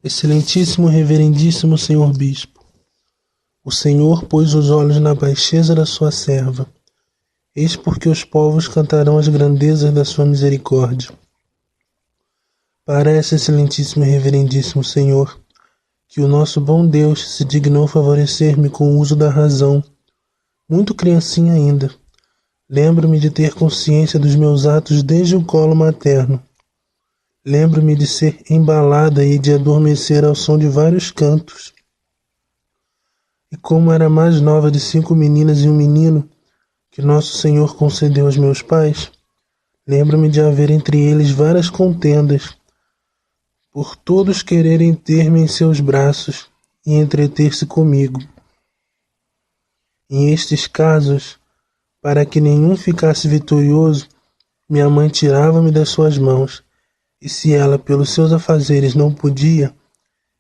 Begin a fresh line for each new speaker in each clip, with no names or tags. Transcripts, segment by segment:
Excelentíssimo reverendíssimo senhor bispo, o Senhor pôs os olhos na baixeza da sua serva. Eis porque os povos cantarão as grandezas da sua misericórdia. Parece, excelentíssimo e reverendíssimo Senhor, que o nosso bom Deus se dignou favorecer-me com o uso da razão, muito criancinha ainda. Lembro-me de ter consciência dos meus atos desde o colo materno. Lembro-me de ser embalada e de adormecer ao som de vários cantos. E como era mais nova de 5 meninas e um menino, que nosso Senhor concedeu aos meus pais, lembro-me de haver entre eles várias contendas, por todos quererem ter-me em seus braços e entreter-se comigo. Em estes casos, para que nenhum ficasse vitorioso, minha mãe tirava-me das suas mãos, e se ela, pelos seus afazeres, não podia,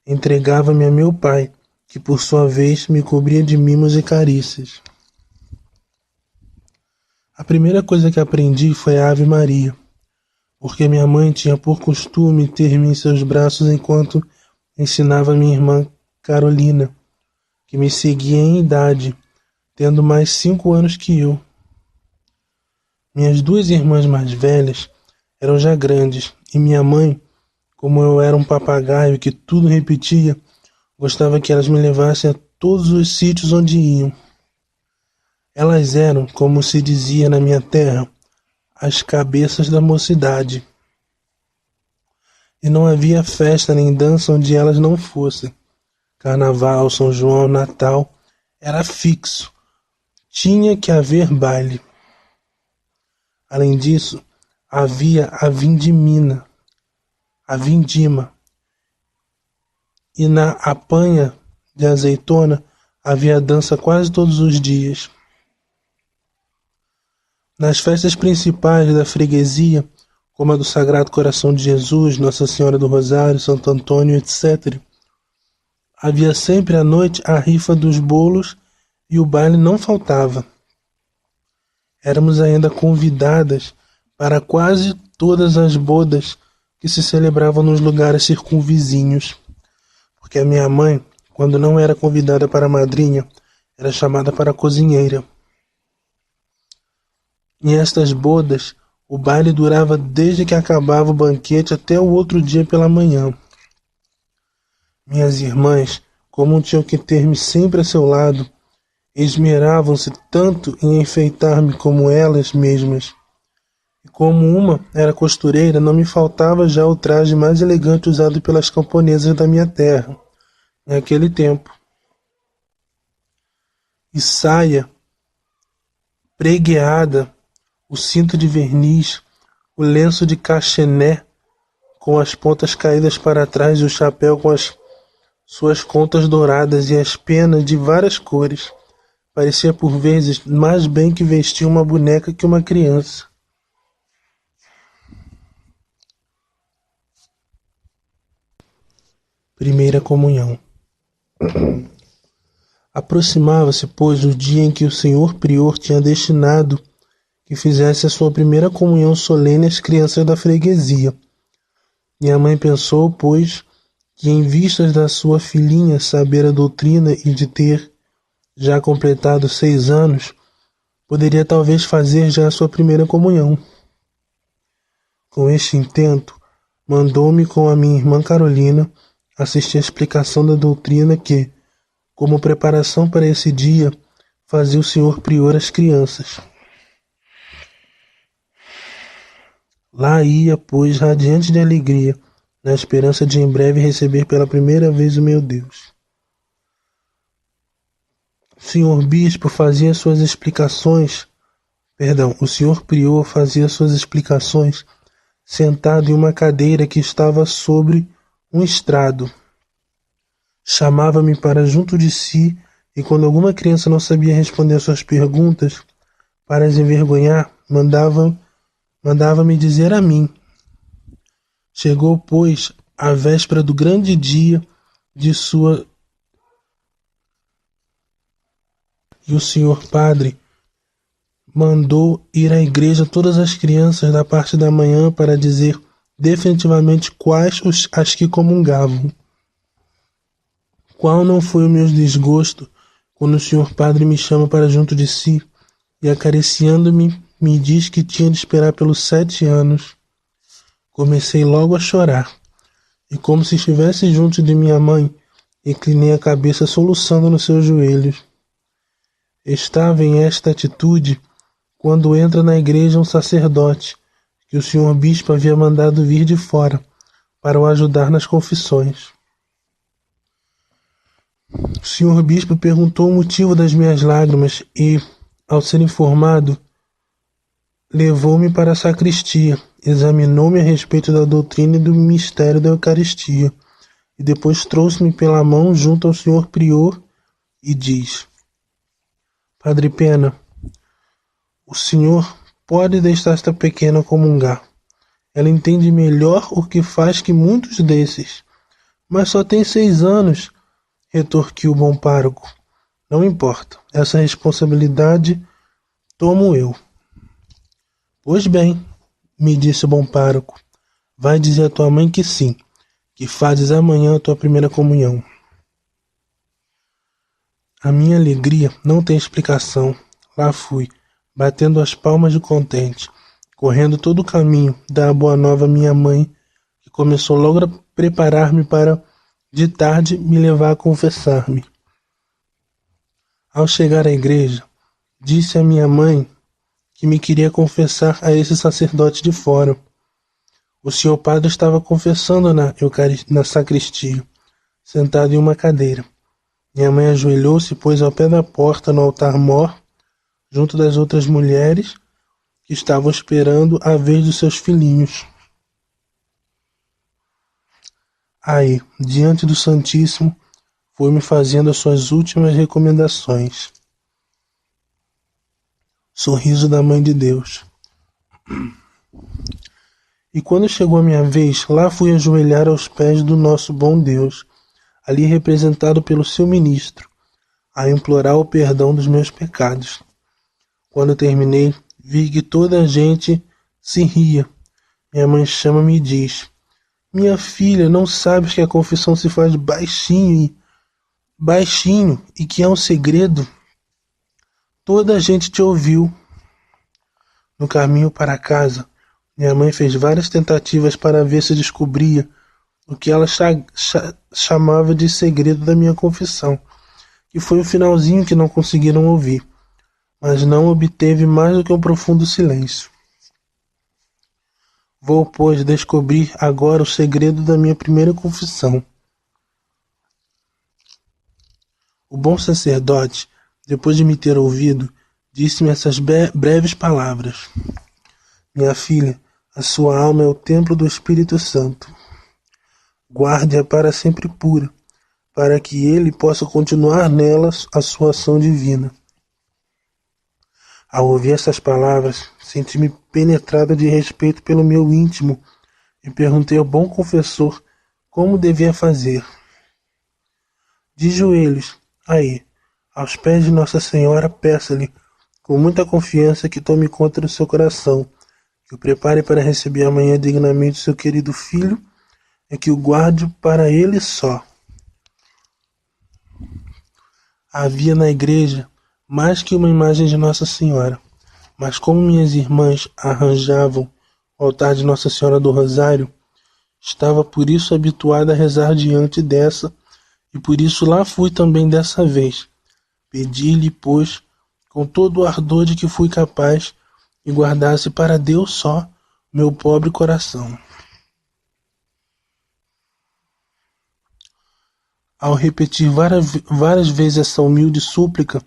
entregava-me a meu pai, que por sua vez me cobria de mimos e carícias. A primeira coisa que aprendi foi a Ave Maria, porque minha mãe tinha por costume ter-me em seus braços enquanto ensinava minha irmã Carolina, que me seguia em idade, tendo mais 5 anos que eu. Minhas 2 irmãs mais velhas eram já grandes, e minha mãe, como eu era um papagaio que tudo repetia, gostava que elas me levassem a todos os sítios onde iam. Elas eram, como se dizia na minha terra, as cabeças da mocidade. E não havia festa nem dança onde elas não fossem. Carnaval, São João, Natal, era fixo. Tinha que haver baile. Além disso, havia a vindima, e na apanha de azeitona havia dança quase todos os dias. Nas festas principais da freguesia, como a do Sagrado Coração de Jesus, Nossa Senhora do Rosário, Santo Antônio, etc., havia sempre à noite a rifa dos bolos e o baile não faltava. Éramos ainda convidadas para quase todas as bodas que se celebravam nos lugares circunvizinhos, porque a minha mãe, quando não era convidada para a madrinha, era chamada para a cozinheira. Em estas bodas, o baile durava desde que acabava o banquete até o outro dia pela manhã. Minhas irmãs, como tinham que ter-me sempre a seu lado, esmeravam-se tanto em enfeitar-me como elas mesmas. E como uma era costureira, não me faltava já o traje mais elegante usado pelas camponesas da minha terra, naquele tempo. E saia pregueada, o cinto de verniz, o lenço de cachené com as pontas caídas para trás e o chapéu com as suas contas douradas e as penas de várias cores. Parecia por vezes mais bem que vestia uma boneca que uma criança. Primeira comunhão. Aproximava-se, pois, o dia em que o senhor prior tinha destinado que fizesse a sua primeira comunhão solene às crianças da freguesia. Minha mãe pensou, pois, que em vistas da sua filhinha saber a doutrina e de ter já completado 6 anos, poderia talvez fazer já a sua primeira comunhão. Com este intento, mandou-me com a minha irmã Carolina assistir à explicação da doutrina que, como preparação para esse dia, fazia o senhor prior às crianças. Lá ia, pois, radiante de alegria, na esperança de em breve receber pela primeira vez o meu Deus. O senhor prior fazia suas explicações sentado em uma cadeira que estava sobre um estrado. Chamava-me para junto de si e quando alguma criança não sabia responder às suas perguntas, para as envergonhar, mandava-me dizer a mim. Chegou, pois, a véspera do grande dia de sua... E o senhor padre mandou ir à igreja todas as crianças da parte da manhã para dizer definitivamente quais as que comungavam. Qual não foi o meu desgosto quando o senhor padre me chama para junto de si e, acariciando-me, me diz que tinha de esperar pelos 7 anos. Comecei logo a chorar, e como se estivesse junto de minha mãe, inclinei a cabeça soluçando nos seus joelhos. Estava em esta atitude quando entra na igreja um sacerdote, que o senhor bispo havia mandado vir de fora, para o ajudar nas confissões. O senhor bispo perguntou o motivo das minhas lágrimas e, ao ser informado, levou-me para a sacristia, examinou-me a respeito da doutrina e do mistério da Eucaristia, e depois trouxe-me pela mão junto ao senhor prior e diz: Padre Pena, o senhor pode deixar esta pequena comungar. Ela entende melhor o que faz que muitos desses. Mas só tem 6 anos, retorquiu o bom pároco. Não importa, essa responsabilidade tomo eu. Pois bem, me disse o bom pároco, vai dizer à tua mãe que sim, que fazes amanhã a tua primeira comunhão. A minha alegria não tem explicação. Lá fui, batendo as palmas de contente, correndo todo o caminho, dar a boa nova à minha mãe, que começou logo a preparar-me para, de tarde, me levar a confessar-me. Ao chegar à igreja, disse à minha mãe que me queria confessar a esse sacerdote de fora. O senhor padre estava confessando na sacristia, sentado em uma cadeira. Minha mãe ajoelhou-se e pôs ao pé da porta no altar-mor, junto das outras mulheres que estavam esperando a vez dos seus filhinhos. Aí, diante do Santíssimo, foi-me fazendo as suas últimas recomendações. Sorriso da Mãe de Deus. E quando chegou a minha vez, lá fui ajoelhar aos pés do nosso bom Deus, ali representado pelo seu ministro, a implorar o perdão dos meus pecados. Quando terminei, vi que toda a gente se ria. Minha mãe chama-me e diz: Minha filha, não sabes que a confissão se faz baixinho e que é um segredo? Toda a gente te ouviu. No caminho para casa, minha mãe fez várias tentativas para ver se descobria o que ela chamava de segredo da minha confissão, que foi o finalzinho que não conseguiram ouvir, mas não obteve mais do que um profundo silêncio. Vou, pois, descobrir agora o segredo da minha primeira confissão. O bom sacerdote, depois de me ter ouvido, disse-me essas breves palavras: Minha filha, a sua alma é o templo do Espírito Santo. Guarde-a para sempre pura, para que ele possa continuar nela a sua ação divina. Ao ouvir essas palavras, senti-me penetrada de respeito pelo meu íntimo e perguntei ao bom confessor como devia fazer. De joelhos, aí, aos pés de Nossa Senhora, peça-lhe, com muita confiança, que tome conta do seu coração, que o prepare para receber amanhã dignamente seu querido filho e que o guarde para ele só. Havia na igreja mais que uma imagem de Nossa Senhora, mas como minhas irmãs arranjavam o altar de Nossa Senhora do Rosário, estava por isso habituada a rezar diante dessa, e por isso lá fui também dessa vez. Pedi-lhe, pois, com todo o ardor de que fui capaz, e guardasse para Deus só meu pobre coração. Ao repetir várias vezes essa humilde súplica,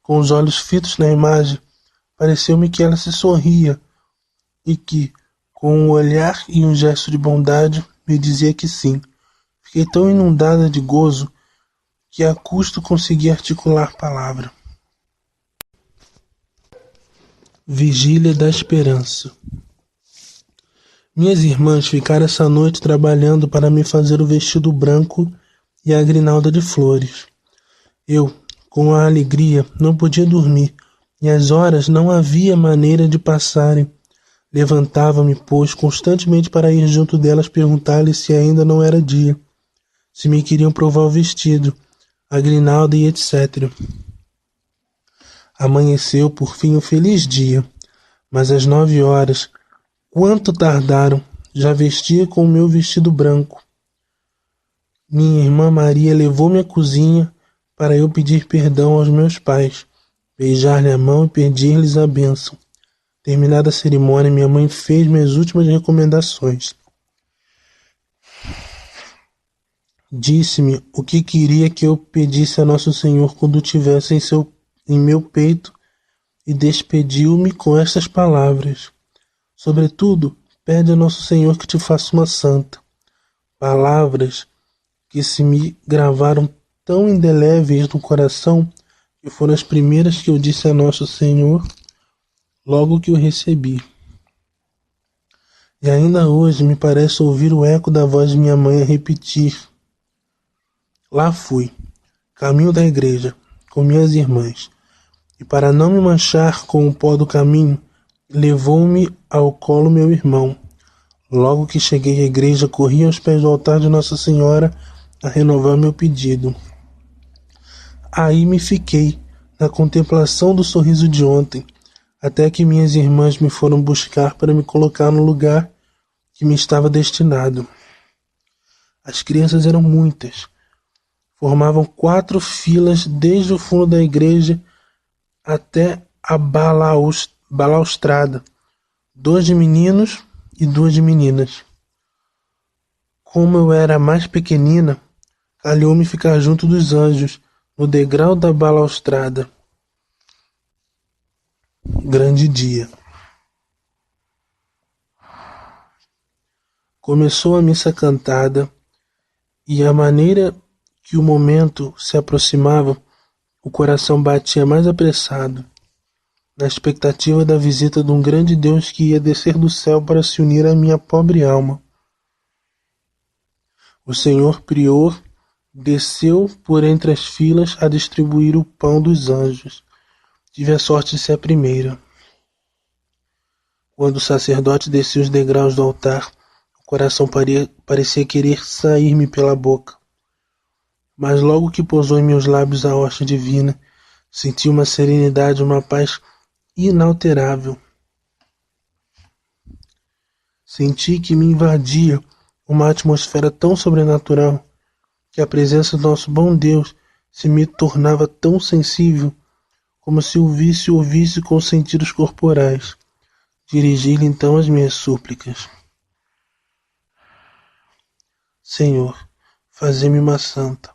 com os olhos fitos na imagem, pareceu-me que ela se sorria e que, com um olhar e um gesto de bondade, me dizia que sim. Fiquei tão inundada de gozo que a custo consegui articular palavra. Vigília da Esperança. Minhas irmãs ficaram essa noite trabalhando para me fazer o vestido branco e a grinalda de flores. Eu, com a alegria, não podia dormir, e as horas não havia maneira de passarem. Levantava-me, pois, constantemente para ir junto delas perguntar-lhes se ainda não era dia, se me queriam provar o vestido, a grinalda e etc. Amanheceu por fim um feliz dia, mas às 9 horas, quanto tardaram, já vestia com o meu vestido branco. Minha irmã Maria levou-me à cozinha para eu pedir perdão aos meus pais, beijar-lhe a mão e pedir-lhes a bênção. Terminada a cerimônia, minha mãe fez-me as últimas recomendações. Disse-me o que queria que eu pedisse a Nosso Senhor quando tivesse em meu peito e despediu-me com estas palavras. Sobretudo, pede a Nosso Senhor que te faça uma santa. Palavras que se me gravaram tão indeléveis no coração que foram as primeiras que eu disse a Nosso Senhor logo que o recebi. E ainda hoje me parece ouvir o eco da voz de minha mãe a repetir. Lá fui, caminho da igreja, com minhas irmãs, e para não me manchar com o pó do caminho, levou-me ao colo meu irmão. Logo que cheguei à igreja, corri aos pés do altar de Nossa Senhora a renovar meu pedido. Aí me fiquei, na contemplação do sorriso de ontem, até que minhas irmãs me foram buscar para me colocar no lugar que me estava destinado. As crianças eram muitas. Formavam 4 filas desde o fundo da igreja até a balaustrada, 2 de meninos e 2 de meninas. Como eu era a mais pequenina, calhou-me ficar junto dos anjos, no degrau da balaustrada. Grande dia. Começou a missa cantada, e à maneira que o momento se aproximava, o coração batia mais apressado, na expectativa da visita de um grande Deus que ia descer do céu para se unir à minha pobre alma. O senhor prior desceu por entre as filas a distribuir o pão dos anjos. Tive a sorte de ser a primeira. Quando o sacerdote descia os degraus do altar, o coração parecia querer sair-me pela boca. Mas logo que pousou em meus lábios a hóstia divina, senti uma serenidade, uma paz inalterável. Senti que me invadia uma atmosfera tão sobrenatural que a presença do nosso bom Deus se me tornava tão sensível como se o ouvisse com os sentidos corporais. Dirigi-lhe então as minhas súplicas. Senhor, fazei-me uma santa.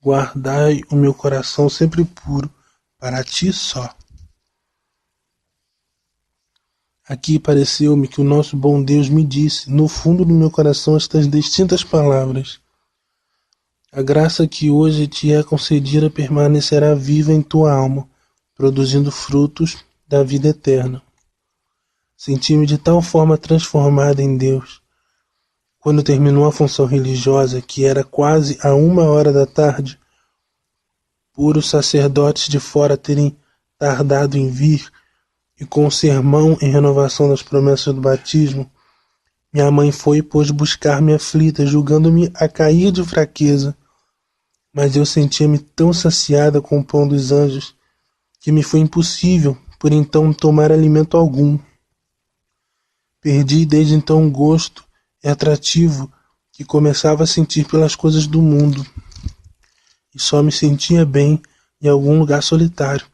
Guardai o meu coração sempre puro, para ti só. Aqui pareceu-me que o nosso bom Deus me disse, no fundo do meu coração, estas distintas palavras. A graça que hoje te é concedida permanecerá viva em tua alma, produzindo frutos da vida eterna. Senti-me de tal forma transformada em Deus. Quando terminou a função religiosa, que era quase a 1h da tarde, por os sacerdotes de fora terem tardado em vir, e com o sermão em renovação das promessas do batismo, minha mãe foi e pôs buscar-me aflita, julgando-me a cair de fraqueza. Mas eu sentia-me tão saciada com o pão dos anjos, que me foi impossível, por então, tomar alimento algum. Perdi desde então o gosto e atrativo que começava a sentir pelas coisas do mundo, e só me sentia bem em algum lugar solitário,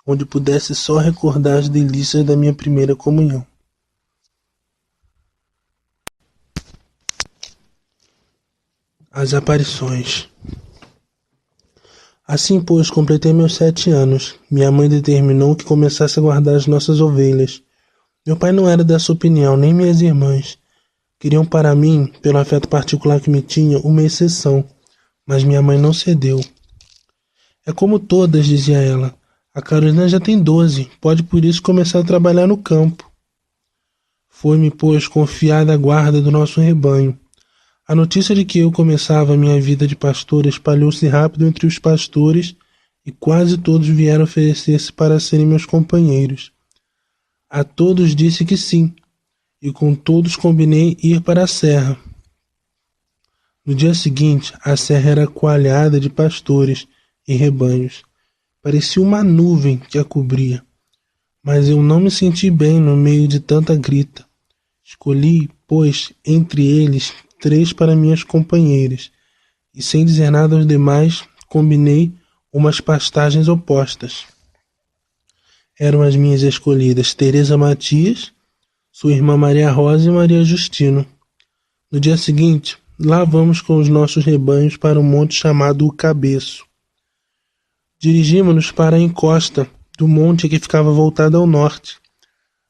onde pudesse só recordar as delícias da minha primeira comunhão. As aparições. Assim, pois, completei meus 7 anos. Minha mãe determinou que começasse a guardar as nossas ovelhas. Meu pai não era dessa opinião, nem minhas irmãs. Queriam para mim, pelo afeto particular que me tinha, uma exceção, mas minha mãe não cedeu. É como todas, dizia ela. A Carolina já tem 12, pode por isso começar a trabalhar no campo. Foi-me, pois, confiada a guarda do nosso rebanho. A notícia de que eu começava a minha vida de pastor espalhou-se rápido entre os pastores e quase todos vieram oferecer-se para serem meus companheiros. A todos disse que sim, e com todos combinei ir para a serra. No dia seguinte, a serra era coalhada de pastores, e rebanhos. Parecia uma nuvem que a cobria, mas eu não me senti bem no meio de tanta grita. Escolhi, pois, entre eles 3 para minhas companheiras, e sem dizer nada aos demais, combinei umas pastagens opostas. Eram as minhas escolhidas Teresa Matias, sua irmã Maria Rosa e Maria Justino. No dia seguinte, lá vamos com os nossos rebanhos para um monte chamado O Cabeço. Dirigimos-nos para a encosta do monte que ficava voltada ao norte.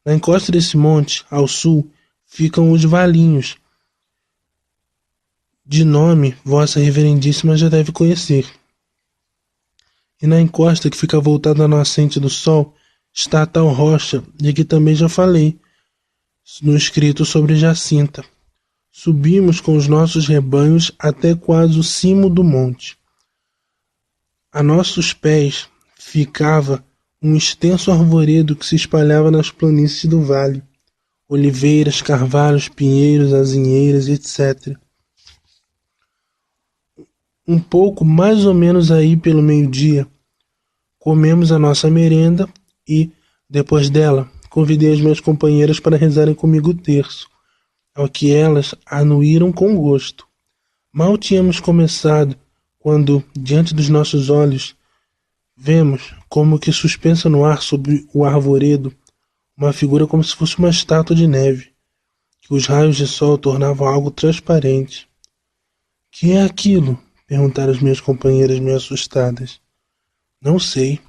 Na encosta desse monte, ao sul, ficam os Valinhos, de nome Vossa Reverendíssima já deve conhecer. E na encosta que fica voltada à nascente do sol, está a tal rocha, de que também já falei, no escrito sobre Jacinta. Subimos com os nossos rebanhos até quase o cimo do monte. A nossos pés ficava um extenso arvoredo que se espalhava nas planícies do vale. Oliveiras, carvalhos, pinheiros, azinheiras, etc. Um pouco mais ou menos aí pelo meio-dia, comemos a nossa merenda e, depois dela, convidei as minhas companheiras para rezarem comigo o terço, ao que elas anuíram com gosto. Mal tínhamos começado, quando, diante dos nossos olhos, vemos, como que suspensa no ar sobre o arvoredo, uma figura como se fosse uma estátua de neve, que os raios de sol tornavam algo transparente. Que é aquilo? Perguntaram as minhas companheiras meio assustadas. Não sei.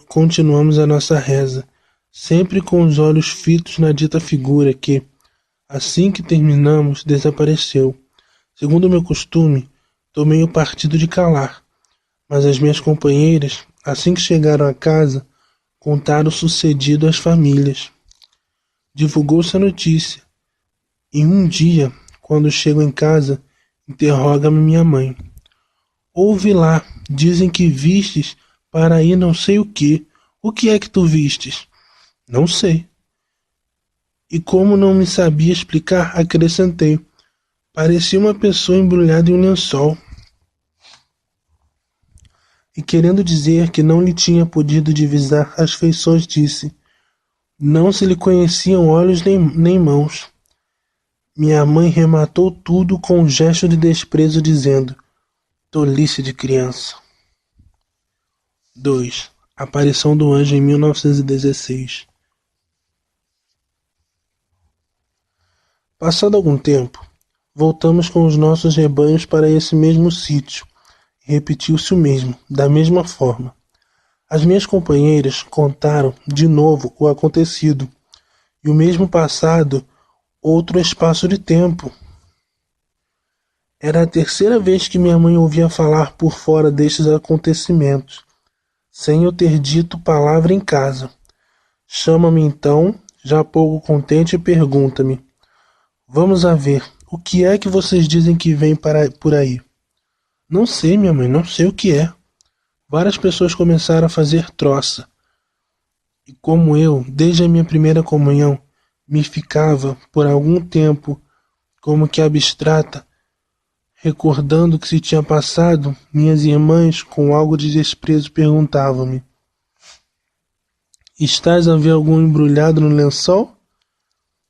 Continuamos a nossa reza, sempre com os olhos fitos na dita figura que, assim que terminamos, desapareceu. Segundo o meu costume, tomei o partido de calar, mas as minhas companheiras, assim que chegaram a casa, contaram o sucedido às famílias. Divulgou-se a notícia, e um dia, quando chego em casa, interroga-me minha mãe. Ouve lá, dizem que vistes para ir não sei o quê. O que é que tu vistes? Não sei. E como não me sabia explicar, acrescentei. Parecia uma pessoa embrulhada em um lençol. E querendo dizer que não lhe tinha podido divisar as feições, disse: não se lhe conheciam olhos nem mãos. Minha mãe rematou tudo com um gesto de desprezo, dizendo: tolice de criança. 2. Aparição do anjo em 1916. Passado algum tempo, voltamos com os nossos rebanhos para esse mesmo sítio, e repetiu-se o mesmo, da mesma forma. As minhas companheiras contaram de novo o acontecido, e o mesmo passado outro espaço de tempo. Era a terceira vez que minha mãe ouvia falar por fora destes acontecimentos, sem eu ter dito palavra em casa. Chama-me então, já pouco contente, e pergunta-me: vamos a ver, o que é que vocês dizem que vem por aí? Não sei, minha mãe, não sei o que é. Várias pessoas começaram a fazer troça. E como eu, desde a minha primeira comunhão, me ficava, por algum tempo, como que abstrata, recordando o que se tinha passado, minhas irmãs, com algo de desprezo, perguntavam-me: estás a ver algum embrulhado no lençol?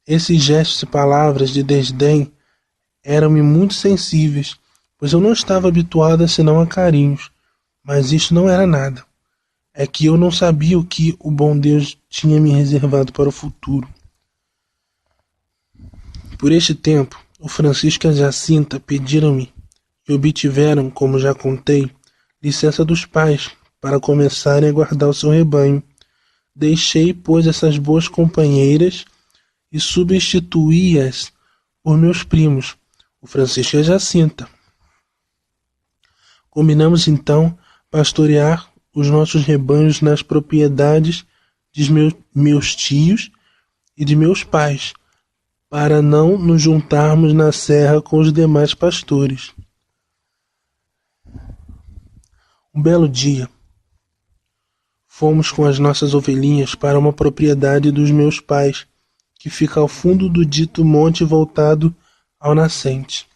Esses gestos e palavras de desdém eram-me muito sensíveis, pois eu não estava habituada senão a carinhos, mas isto não era nada. É que eu não sabia o que o bom Deus tinha me reservado para o futuro. Por este tempo, o Francisco e a Jacinta pediram-me e obtiveram, como já contei, licença dos pais para começarem a guardar o seu rebanho. Deixei, pois, essas boas companheiras e substituí-as por meus primos, o Francisco e a Jacinta. Combinamos então pastorear os nossos rebanhos nas propriedades de meus tios e de meus pais, para não nos juntarmos na serra com os demais pastores. Um belo dia, fomos com as nossas ovelhinhas para uma propriedade dos meus pais, que fica ao fundo do dito monte voltado ao nascente.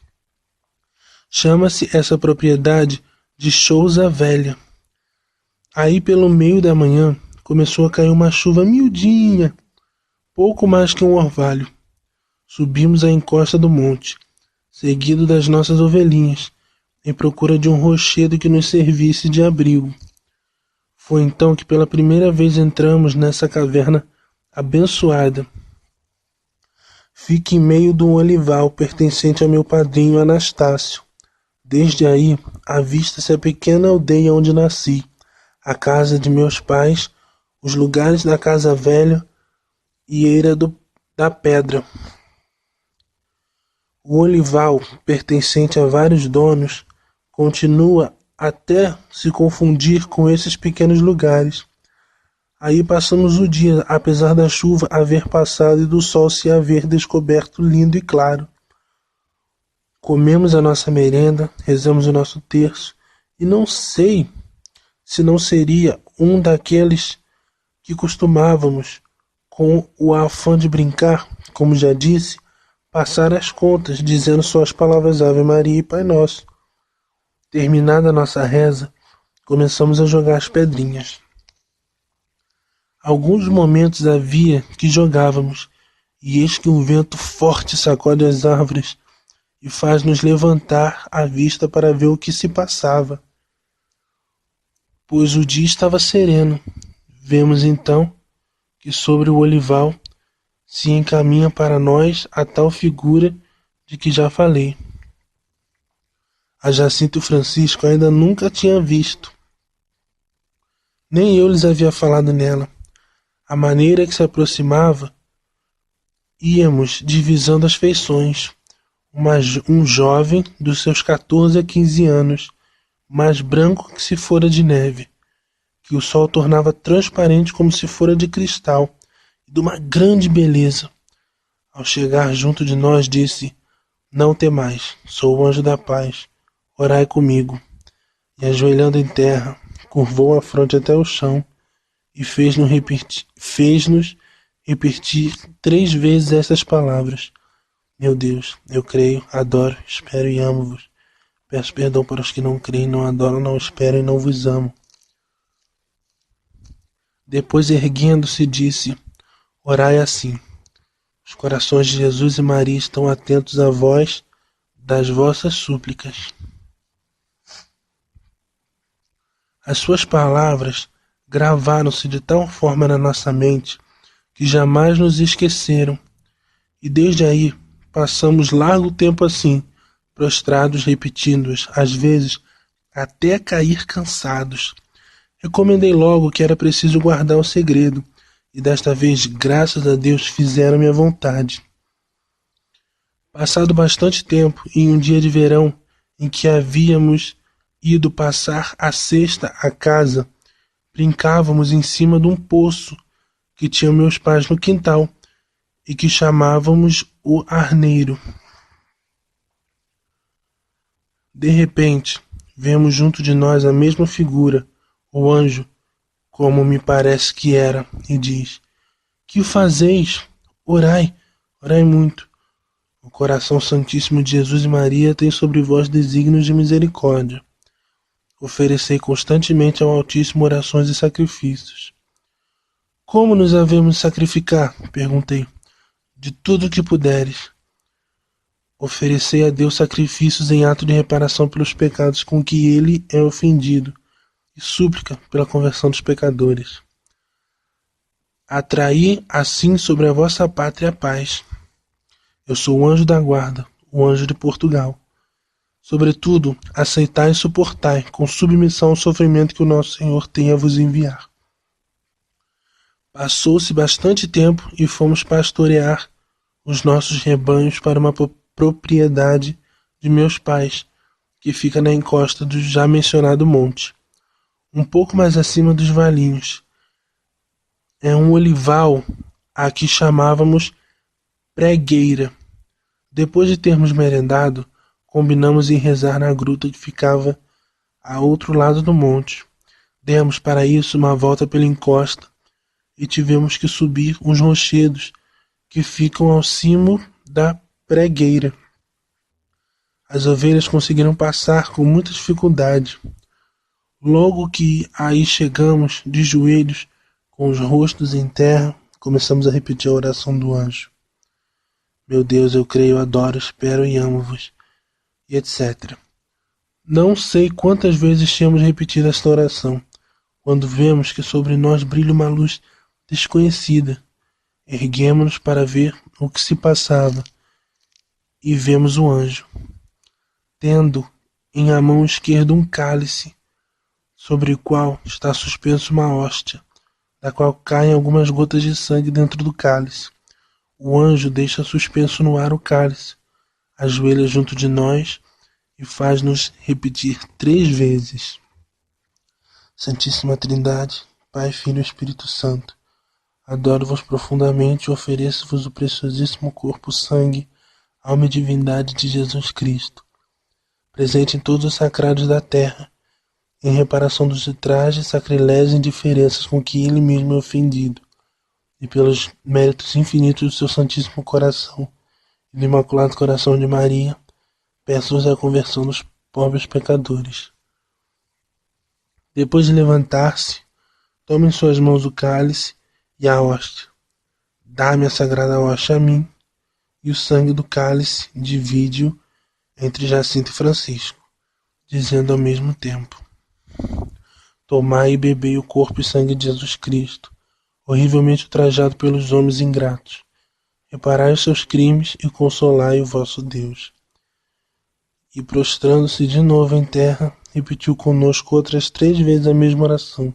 Chama-se essa propriedade de Chouza Velha. Aí, pelo meio da manhã, começou a cair uma chuva miudinha, pouco mais que um orvalho. Subimos a encosta do monte, seguido das nossas ovelhinhas, em procura de um rochedo que nos servisse de abrigo. Foi então que pela primeira vez entramos nessa caverna abençoada. Fica em meio de um olival pertencente a meu padrinho Anastácio. Desde aí, avista-se a pequena aldeia onde nasci, a casa de meus pais, os lugares da casa velha e Eira da Pedra. O olival, pertencente a vários donos, continua até se confundir com esses pequenos lugares. Aí passamos o dia, apesar da chuva haver passado e do sol se haver descoberto lindo e claro. Comemos a nossa merenda, rezamos o nosso terço, e não sei se não seria um daqueles que costumávamos, com o afã de brincar, como já disse, passar as contas, dizendo só as palavras Ave Maria e Pai Nosso. Terminada a nossa reza, começamos a jogar as pedrinhas. Alguns momentos havia que jogávamos, e eis que um vento forte sacode as árvores e faz-nos levantar a vista para ver o que se passava. Pois o dia estava sereno. Vemos então que sobre o olival se encaminha para nós a tal figura de que já falei. A Jacinto e Francisco ainda nunca tinha visto. Nem eu lhes havia falado nela. A maneira que se aproximava, íamos divisando as feições. Um jovem dos seus 14 a 15 anos, mais branco que se fora de neve, que o sol tornava transparente como se fora de cristal, e de uma grande beleza. Ao chegar junto de nós, disse: Não temais, sou o anjo da paz, orai comigo. E ajoelhando em terra, curvou a fronte até o chão e fez-nos repetir 3 vezes essas palavras: Meu Deus, eu creio, adoro, espero e amo-vos. Peço perdão para os que não creem, não adoram, não esperam e não vos amo. Depois, erguendo-se, disse: Orai assim. Os corações de Jesus e Maria estão atentos à voz das vossas súplicas. As suas palavras gravaram-se de tal forma na nossa mente que jamais nos esqueceram. E desde aí passamos largo tempo assim, prostrados repetindo-as, às vezes até cair cansados. Recomendei logo que era preciso guardar o segredo, e desta vez, graças a Deus, fizeram minha vontade. Passado bastante tempo, em um dia de verão, em que havíamos ido passar a sexta à casa, brincávamos em cima de um poço que tinham meus pais no quintal e que chamávamos o Arneiro. De repente, vemos junto de nós a mesma figura, o anjo, como me parece que era, e diz: Que o fazeis? Orai, orai muito. O coração santíssimo de Jesus e Maria tem sobre vós desígnios de misericórdia. Oferecei constantemente ao Altíssimo orações e sacrifícios. Como nos havemos de sacrificar? Perguntei. De tudo o que puderes. Oferecei a Deus sacrifícios em ato de reparação pelos pecados com que ele é ofendido, e súplica pela conversão dos pecadores. Atraí assim sobre a vossa pátria a paz. Eu sou o anjo da guarda, o anjo de Portugal. Sobretudo, aceitai e suportai com submissão o sofrimento que o nosso Senhor tem a vos enviar. Passou-se bastante tempo e fomos pastorear os nossos rebanhos para uma propriedade de meus pais, que fica na encosta do já mencionado monte, um pouco mais acima dos valinhos. É um olival a que chamávamos Pregueira. Depois de termos merendado, combinamos em rezar na gruta que ficava a outro lado do monte. Demos para isso uma volta pela encosta e tivemos que subir uns rochedos que ficam ao cimo da pregueira. As ovelhas conseguiram passar com muita dificuldade. Logo que aí chegamos, de joelhos, com os rostos em terra, começamos a repetir a oração do anjo. Meu Deus, eu creio, adoro, espero e amo-vos, e etc. Não sei quantas vezes tínhamos repetido esta oração, quando vemos que sobre nós brilha uma luz desconhecida. Erguemos-nos para ver o que se passava, e vemos o anjo, tendo em a mão esquerda um cálice, sobre o qual está suspenso uma hóstia, da qual caem algumas gotas de sangue dentro do cálice. O anjo deixa suspenso no ar o cálice, ajoelha junto de nós e faz-nos repetir 3 vezes. Santíssima Trindade, Pai, Filho e Espírito Santo, adoro-vos profundamente e ofereço-vos o preciosíssimo corpo, sangue, alma e divindade de Jesus Cristo, presente em todos os sacrários da terra, em reparação dos ultrajes, sacrilégios e indiferenças com que ele mesmo é ofendido, e pelos méritos infinitos do seu Santíssimo Coração e do Imaculado Coração de Maria, peço-vos a conversão dos pobres pecadores. Depois de levantar-se, tome em suas mãos o cálice e a hóstia. Dá-me a sagrada hóstia a mim, e o sangue do cálice divide-o entre Jacinto e Francisco, dizendo ao mesmo tempo: Tomai e bebei o corpo e sangue de Jesus Cristo, horrivelmente ultrajado pelos homens ingratos. Reparai os seus crimes e consolai o vosso Deus. E prostrando-se de novo em terra, repetiu conosco outras 3 vezes a mesma oração,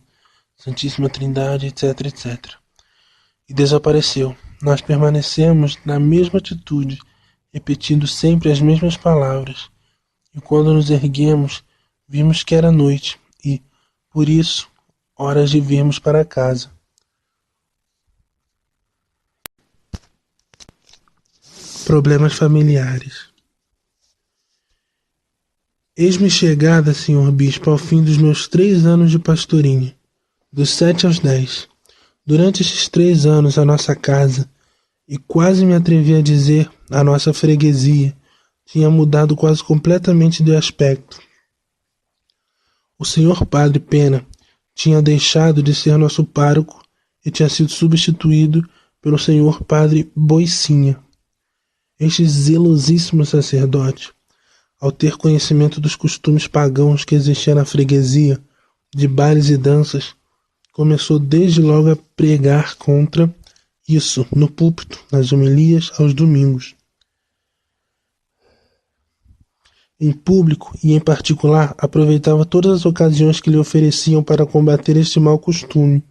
Santíssima Trindade, etc, etc. E desapareceu. Nós permanecemos na mesma atitude, repetindo sempre as mesmas palavras. E quando nos erguemos, vimos que era noite e, por isso, horas de virmos para casa. Problemas familiares. Eis-me chegada, senhor bispo, ao fim dos meus 3 anos de pastorinha, dos 7 aos 10. Durante estes 3 anos, a nossa casa, e quase me atrevi a dizer a nossa freguesia, tinha mudado quase completamente de aspecto. O senhor padre Pena tinha deixado de ser nosso pároco e tinha sido substituído pelo senhor padre Boicinha. Este zelosíssimo sacerdote, ao ter conhecimento dos costumes pagãos que existiam na freguesia, de bailes e danças, começou desde logo a pregar contra isso no púlpito, nas homilias aos domingos. Em público e em particular, aproveitava todas as ocasiões que lhe ofereciam para combater este mau costume.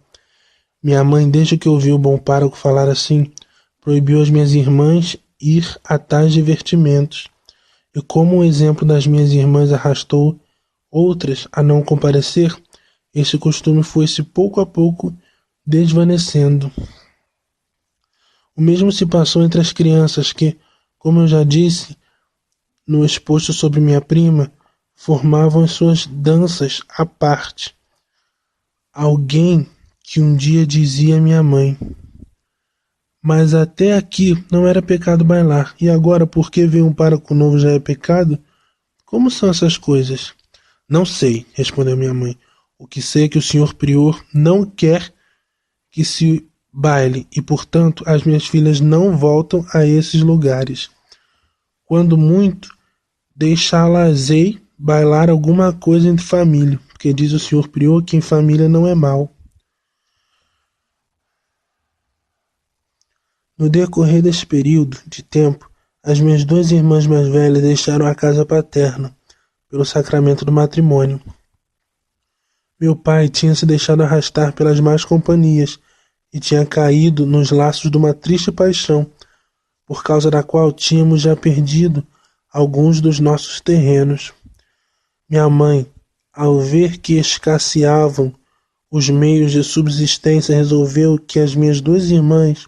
Minha mãe, desde que ouviu o bom pároco falar assim, proibiu as minhas irmãs ir a tais divertimentos, e como o exemplo das minhas irmãs arrastou outras a não comparecer, esse costume foi-se pouco a pouco desvanecendo. O mesmo se passou entre as crianças que, como eu já disse, no exposto sobre minha prima, formavam as suas danças à parte. Alguém que um dia dizia à minha mãe: mas até aqui não era pecado bailar, e agora porque veio um pároco novo já é pecado? Como são essas coisas? Não sei, respondeu minha mãe. O que sei é que o senhor prior não quer que se baile e, portanto, as minhas filhas não voltam a esses lugares. Quando muito, deixá-las-ei bailar alguma coisa entre família, porque diz o senhor prior que em família não é mal. No decorrer deste período de tempo, as minhas 2 irmãs mais velhas deixaram a casa paterna, pelo sacramento do matrimônio. Meu pai tinha se deixado arrastar pelas más companhias e tinha caído nos laços de uma triste paixão, por causa da qual tínhamos já perdido alguns dos nossos terrenos. Minha mãe, ao ver que escasseavam os meios de subsistência, resolveu que as minhas 2 irmãs,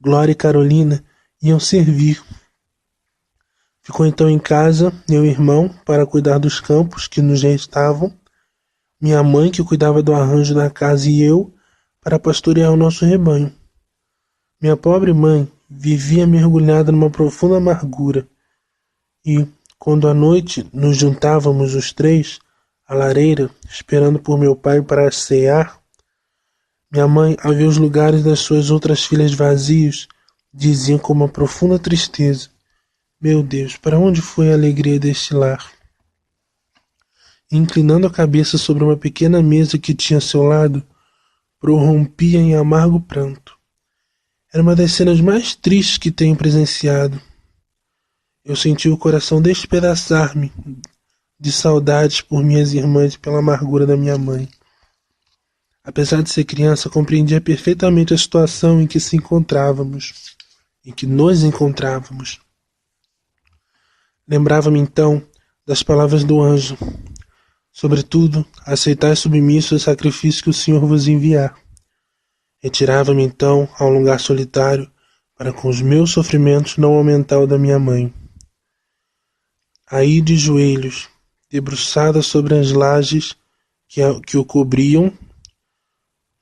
Glória e Carolina, iam servir. Ficou então em casa meu irmão para cuidar dos campos que nos restavam, minha mãe que cuidava do arranjo da casa e eu para pastorear o nosso rebanho. Minha pobre mãe vivia mergulhada numa profunda amargura e, quando à noite nos juntávamos os 3, à lareira, esperando por meu pai para cear, minha mãe, ao ver os lugares das suas outras filhas vazios, dizia com uma profunda tristeza: Meu Deus, para onde foi a alegria deste lar? Inclinando a cabeça sobre uma pequena mesa que tinha a seu lado, prorrompia em amargo pranto. Era uma das cenas mais tristes que tenho presenciado. Eu senti o coração despedaçar-me de saudades por minhas irmãs e pela amargura da minha mãe. Apesar de ser criança, compreendia perfeitamente a situação em que nos encontrávamos. Lembrava-me então das palavras do anjo: sobretudo, aceitai submisso o sacrifício que o Senhor vos enviar. Retirava-me então a um lugar solitário para com os meus sofrimentos não aumentar o da minha mãe. Aí de joelhos, debruçada sobre as lajes que o cobriam,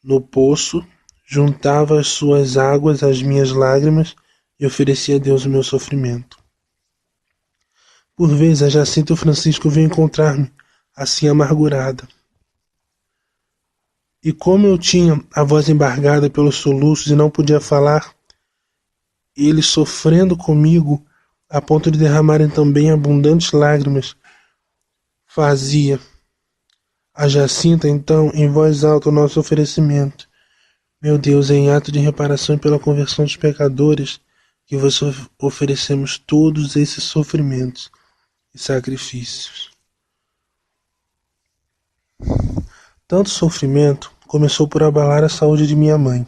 no poço, juntava as suas águas às minhas lágrimas e oferecia a Deus o meu sofrimento. Por vezes a Jacinta e o Francisco vinham encontrar-me, assim amargurada. E como eu tinha a voz embargada pelos soluços e não podia falar, eles sofrendo comigo, a ponto de derramarem também abundantes lágrimas, fazia a Jacinta, então, em voz alta, o nosso oferecimento. Meu Deus, em ato de reparação e pela conversão dos pecadores, que vos oferecemos todos esses sofrimentos e sacrifícios. Tanto sofrimento começou por abalar a saúde de minha mãe.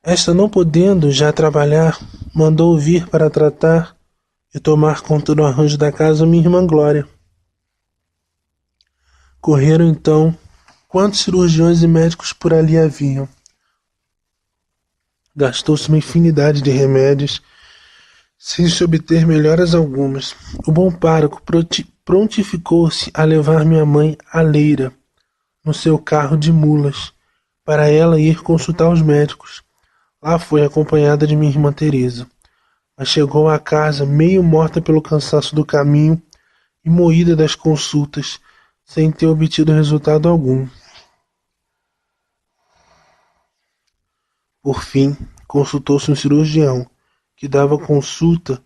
Esta, não podendo já trabalhar, mandou vir para tratar e tomar conta do arranjo da casa minha irmã Glória. Correram então quantos cirurgiões e médicos por ali haviam. Gastou-se uma infinidade de remédios, sem se obter melhoras algumas. O bom pároco prontificou-se a levar minha mãe à Leira, no seu carro de mulas, para ela ir consultar os médicos. Lá foi acompanhada de minha irmã Teresa, mas chegou à casa meio morta pelo cansaço do caminho e moída das consultas, sem ter obtido resultado algum. Por fim, consultou-se um cirurgião, que dava consulta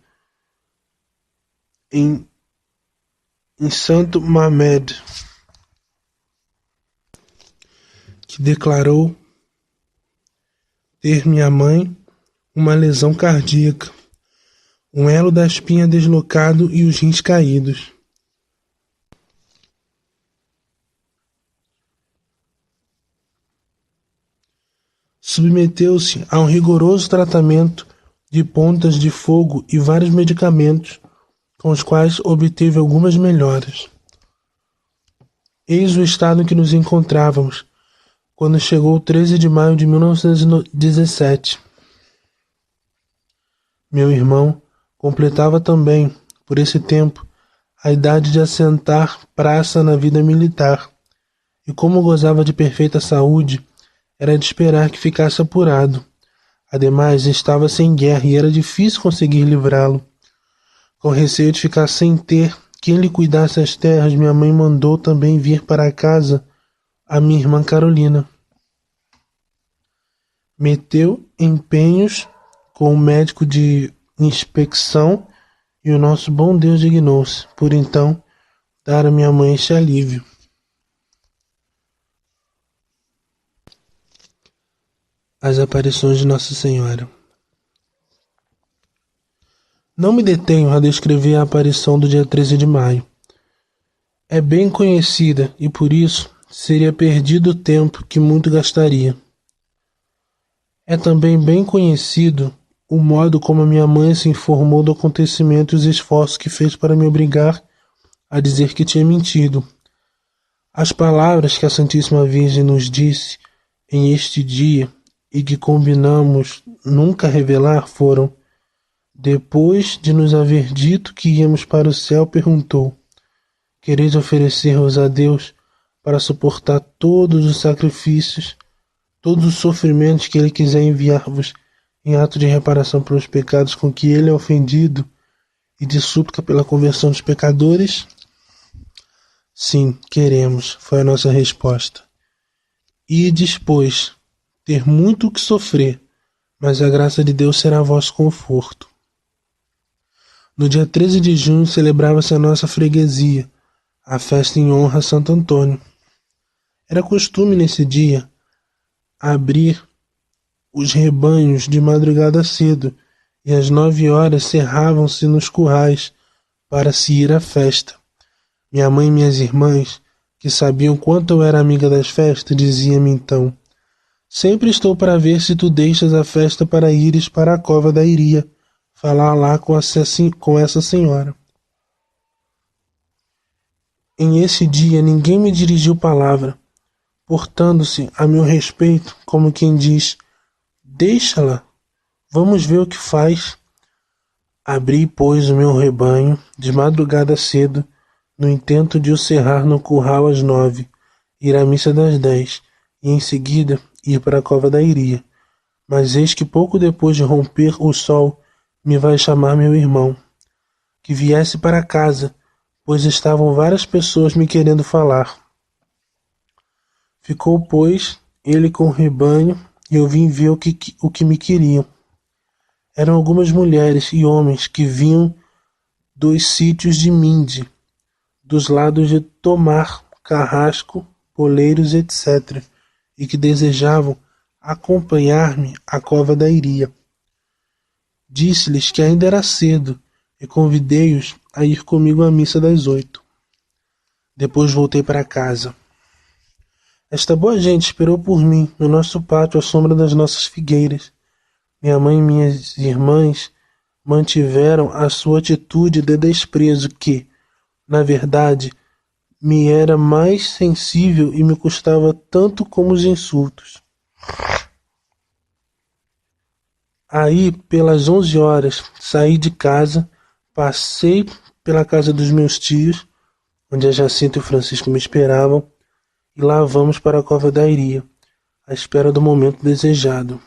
em Santo Mamed, que declarou ter minha mãe uma lesão cardíaca, um elo da espinha deslocado e os rins caídos. Submeteu-se a um rigoroso tratamento de pontas de fogo e vários medicamentos, com os quais obteve algumas melhoras. Eis o estado em que nos encontrávamos, quando chegou o 13 de maio de 1917. Meu irmão completava também, por esse tempo, a idade de assentar praça na vida militar, e como gozava de perfeita saúde, era de esperar que ficasse apurado. Ademais, estava sem guerra e era difícil conseguir livrá-lo. Com receio de ficar sem ter quem lhe cuidasse as terras, minha mãe mandou também vir para casa a minha irmã Carolina. Meteu empenhos com o médico de inspeção e o nosso bom Deus dignou-se, por então, dar a minha mãe este alívio. As aparições de Nossa Senhora. Não me detenho a descrever a aparição do dia 13 de maio. É bem conhecida e, por isso, seria perdido o tempo que muito gastaria. É também bem conhecido o modo como a minha mãe se informou do acontecimento e os esforços que fez para me obrigar a dizer que tinha mentido. As palavras que a Santíssima Virgem nos disse em este dia e que combinamos nunca revelar foram: depois de nos haver dito que íamos para o céu, perguntou: quereis oferecer-vos a Deus para suportar todos os sacrifícios, todos os sofrimentos que Ele quiser enviar-vos em ato de reparação pelos pecados com que Ele é ofendido e de súplica pela conversão dos pecadores? Sim, queremos, foi a nossa resposta. Ides, pois, ter muito o que sofrer, mas a graça de Deus será vosso conforto. No dia 13 de junho celebrava-se a nossa freguesia, a festa em honra a Santo Antônio. Era costume nesse dia abrir os rebanhos de madrugada cedo, e às 9 horas cerravam-se nos currais para se ir à festa. Minha mãe e minhas irmãs, que sabiam quanto eu era amiga das festas, diziam-me então: sempre estou para ver se tu deixas a festa para ires para a cova da Iria, falar lá com essa senhora. Em esse dia ninguém me dirigiu palavra, portando-se a meu respeito como quem diz: deixa-la, vamos ver o que faz. Abri, pois, o meu rebanho de madrugada cedo, no intento de o cerrar no curral às 9, ir à missa das 10, e em seguida ir para a cova da Iria. Mas eis que pouco depois de romper o sol, me vai chamar meu irmão, que viesse para casa, pois estavam várias pessoas me querendo falar. Ficou, pois, ele com o rebanho, e eu vim ver o que me queriam. Eram algumas mulheres e homens que vinham dos sítios de Minde, dos lados de Tomar, Carrasco, Poleiros, etc., e que desejavam acompanhar-me à cova da Iria. Disse-lhes que ainda era cedo e convidei-os a ir comigo à missa das 8. Depois voltei para casa. Esta boa gente esperou por mim no nosso pátio à sombra das nossas figueiras. Minha mãe e minhas irmãs mantiveram a sua atitude de desprezo que, na verdade, me era mais sensível e me custava tanto como os insultos. Aí, pelas 11 horas, saí de casa, passei pela casa dos meus tios, onde a Jacinta e o Francisco me esperavam, e lá vamos para a cova da Iria, à espera do momento desejado.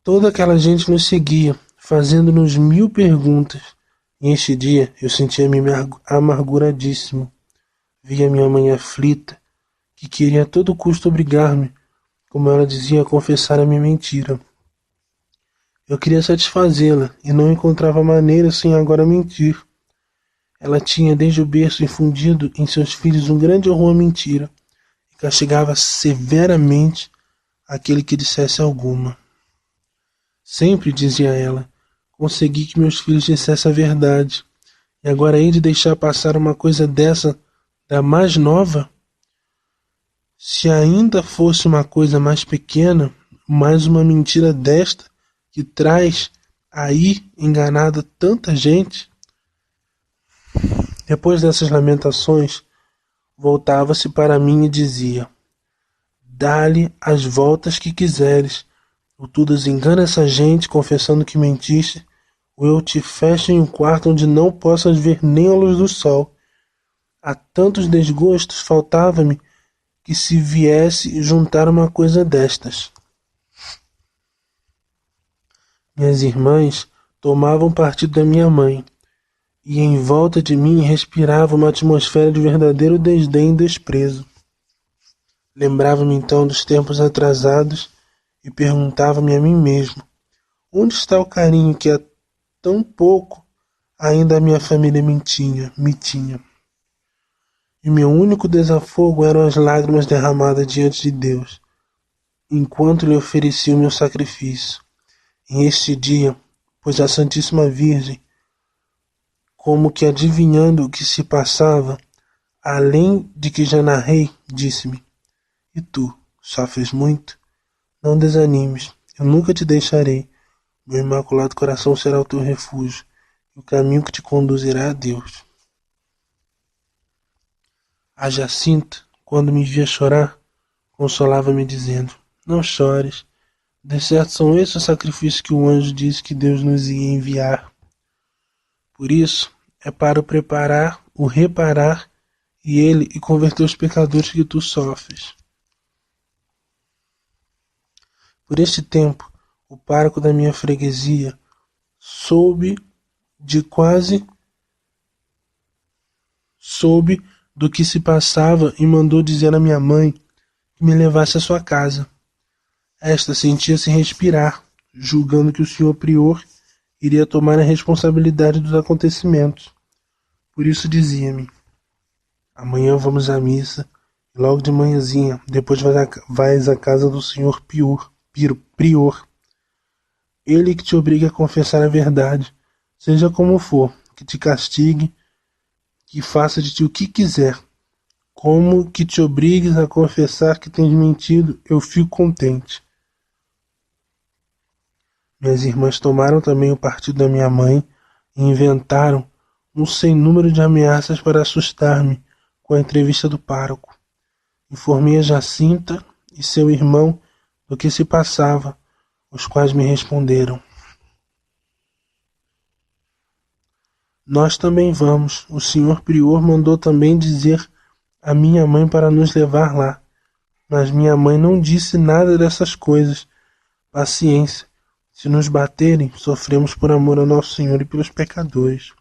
Toda aquela gente nos seguia, fazendo-nos 1000 perguntas, e este dia eu sentia-me amarguradíssimo. Via minha mãe aflita, que queria a todo custo obrigar-me, como ela dizia, a confessar a minha mentira. Eu queria satisfazê-la e não encontrava maneira sem agora mentir. Ela tinha desde o berço infundido em seus filhos um grande horror à mentira e castigava severamente aquele que dissesse alguma. Sempre, dizia ela, consegui que meus filhos dissessem a verdade, e agora hei de deixar passar uma coisa dessa da mais nova? Se ainda fosse uma coisa mais pequena, mais uma mentira desta que traz aí enganada tanta gente. Depois dessas lamentações, voltava-se para mim e dizia: dá-lhe as voltas que quiseres, ou tu desengana essa gente confessando que mentiste, ou eu te fecho em um quarto onde não possas ver nem a luz do sol. Há tantos desgostos, faltava-me que se viesse juntar uma coisa destas. Minhas irmãs tomavam partido da minha mãe, e em volta de mim respirava uma atmosfera de verdadeiro desdém e desprezo. Lembrava-me então dos tempos atrasados e perguntava-me a mim mesmo: onde está o carinho que há tão pouco ainda a minha família me tinha? E meu único desafogo eram as lágrimas derramadas diante de Deus, enquanto lhe oferecia o meu sacrifício. Em este dia, pois a Santíssima Virgem, como que adivinhando o que se passava, além de que já narrei, disse-me: e tu, sofres muito? Não desanimes, eu nunca te deixarei. Meu imaculado coração será o teu refúgio, e o caminho que te conduzirá a Deus. A Jacinta, quando me via chorar, consolava-me dizendo: não chores, de certo são esses os sacrifícios que o anjo disse que Deus nos ia enviar. Por isso, é para o preparar, o reparar, e converter os pecadores que tu sofres. Por este tempo, o pároco da minha freguesia soube de quase soube do que se passava e mandou dizer à minha mãe que me levasse à sua casa. Esta sentia-se respirar, julgando que o senhor prior iria tomar a responsabilidade dos acontecimentos. Por isso dizia-me: amanhã vamos à missa, e logo de manhãzinha, depois vais à casa do senhor prior. Ele que te obriga a confessar a verdade, seja como for, que te castigue, que faça de ti o que quiser. Como que te obrigues a confessar que tens mentido, eu fico contente. Minhas irmãs tomaram também o partido da minha mãe e inventaram um sem número de ameaças para assustar-me com a entrevista do pároco. Informei a Jacinta e seu irmão do que se passava, os quais me responderam: nós também vamos. O senhor prior mandou também dizer a minha mãe para nos levar lá. Mas minha mãe não disse nada dessas coisas. Paciência. Se nos baterem, sofremos por amor ao nosso Senhor e pelos pecadores.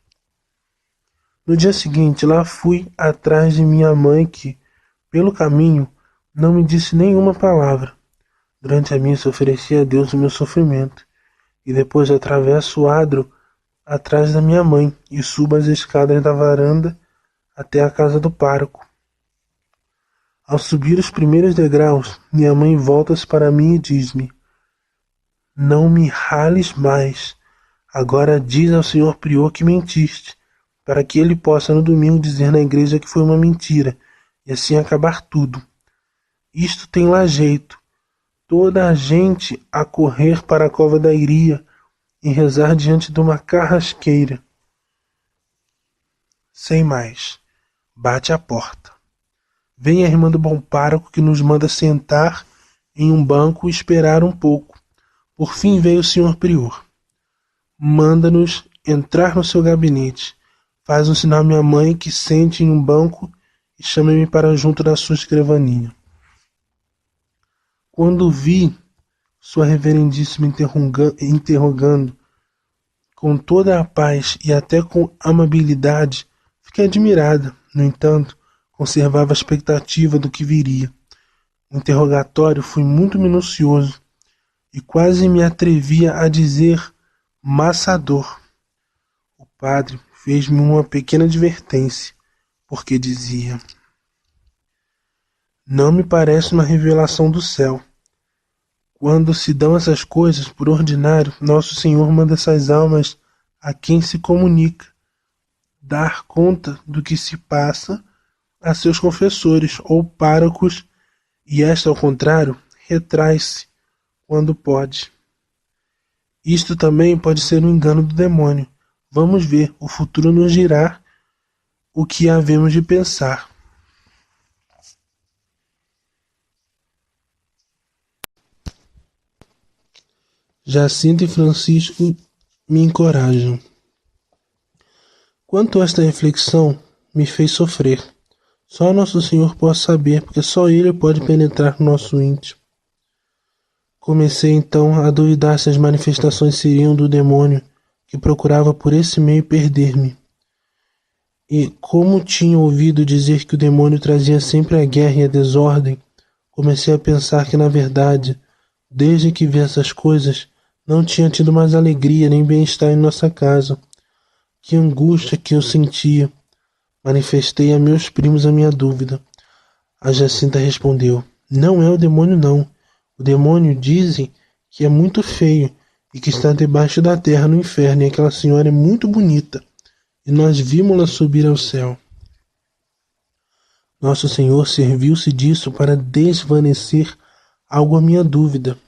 No dia seguinte, lá fui atrás de minha mãe que, pelo caminho, não me disse nenhuma palavra. Durante a missa ofereci a Deus o meu sofrimento, e depois atravesso o adro atrás da minha mãe e subo as escadas da varanda até a casa do pároco. Ao subir os primeiros degraus, minha mãe volta-se para mim e diz-me: não me rales mais. Agora diz ao senhor prior que mentiste, para que ele possa no domingo dizer na igreja que foi uma mentira, e assim acabar tudo. Isto tem lá jeito. Toda a gente a correr para a cova da Iria e rezar diante de uma carrasqueira. Sem mais, bate à porta. Vem a irmã do bom pároco que nos manda sentar em um banco e esperar um pouco. Por fim veio o senhor prior. Manda-nos entrar no seu gabinete. Faz um sinal à minha mãe que sente em um banco e chama-me para junto da sua escrivaninha. Quando vi sua reverendíssima interrogando com toda a paz e até com amabilidade, fiquei admirada. No entanto, conservava a expectativa do que viria. O interrogatório foi muito minucioso e quase me atrevia a dizer maçador. O padre fez-me uma pequena advertência, porque dizia: não me parece uma revelação do céu. Quando se dão essas coisas, por ordinário, Nosso Senhor manda essas almas a quem se comunica dar conta do que se passa a seus confessores ou párocos, e esta, ao contrário, retrai-se quando pode. Isto também pode ser um engano do demônio. Vamos ver, o futuro nos dirá o que havemos de pensar. Jacinta e Francisco me encorajam. Quanto a esta reflexão, me fez sofrer. Só Nosso Senhor pode saber, porque só Ele pode penetrar no nosso íntimo. Comecei então a duvidar se as manifestações seriam do demônio que procurava por esse meio perder-me. E como tinha ouvido dizer que o demônio trazia sempre a guerra e a desordem, comecei a pensar que, na verdade, desde que vi essas coisas, não tinha tido mais alegria nem bem-estar em nossa casa. Que angústia que eu sentia! Manifestei a meus primos a minha dúvida. A Jacinta respondeu: não é o demônio, não. O demônio dizem que é muito feio e que está debaixo da terra no inferno, e aquela senhora é muito bonita, e nós vimos-la subir ao céu. Nosso Senhor serviu-se disso para desvanecer algo a minha dúvida,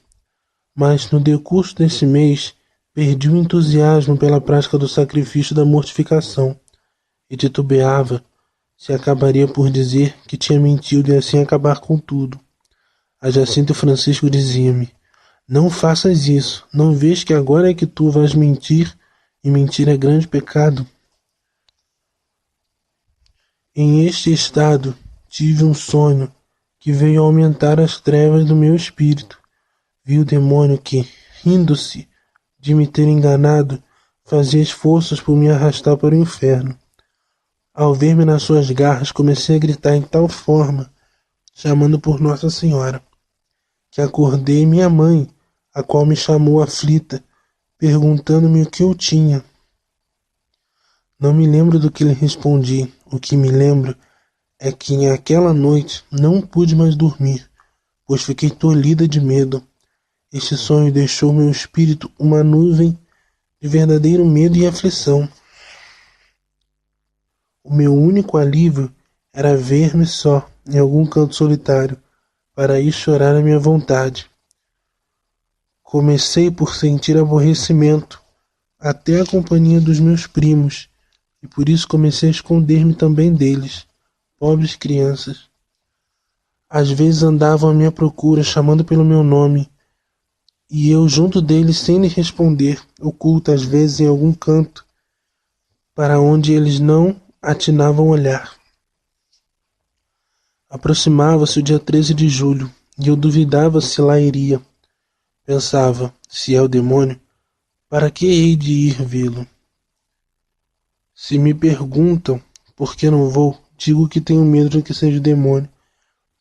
mas no decurso desse mês perdi o entusiasmo pela prática do sacrifício da mortificação e titubeava se acabaria por dizer que tinha mentido e assim acabar com tudo. A Jacinta e Francisco diziam-me: não faças isso, não vês que agora é que tu vais mentir, e mentir é grande pecado? Em este estado, tive um sonho que veio aumentar as trevas do meu espírito. Vi o demônio que, rindo-se de me ter enganado, fazia esforços por me arrastar para o inferno. Ao ver-me nas suas garras, comecei a gritar em tal forma, chamando por Nossa Senhora, que acordei minha mãe, a qual me chamou aflita, perguntando-me o que eu tinha. Não me lembro do que lhe respondi. O que me lembro é que naquela noite não pude mais dormir, pois fiquei tolhida de medo. Este sonho deixou meu espírito uma nuvem de verdadeiro medo e aflição. O meu único alívio era ver-me só em algum canto solitário, para ir chorar à minha vontade. Comecei por sentir aborrecimento, até a companhia dos meus primos, e por isso comecei a esconder-me também deles, pobres crianças. Às vezes andavam à minha procura, chamando pelo meu nome, e eu junto deles sem lhes responder, oculto às vezes em algum canto, para onde eles não atinavam olhar. Aproximava-se o dia 13 de julho, e eu duvidava se lá iria. Pensava, se é o demônio, para que hei de ir vê-lo? Se me perguntam por que não vou, digo que tenho medo de que seja o demônio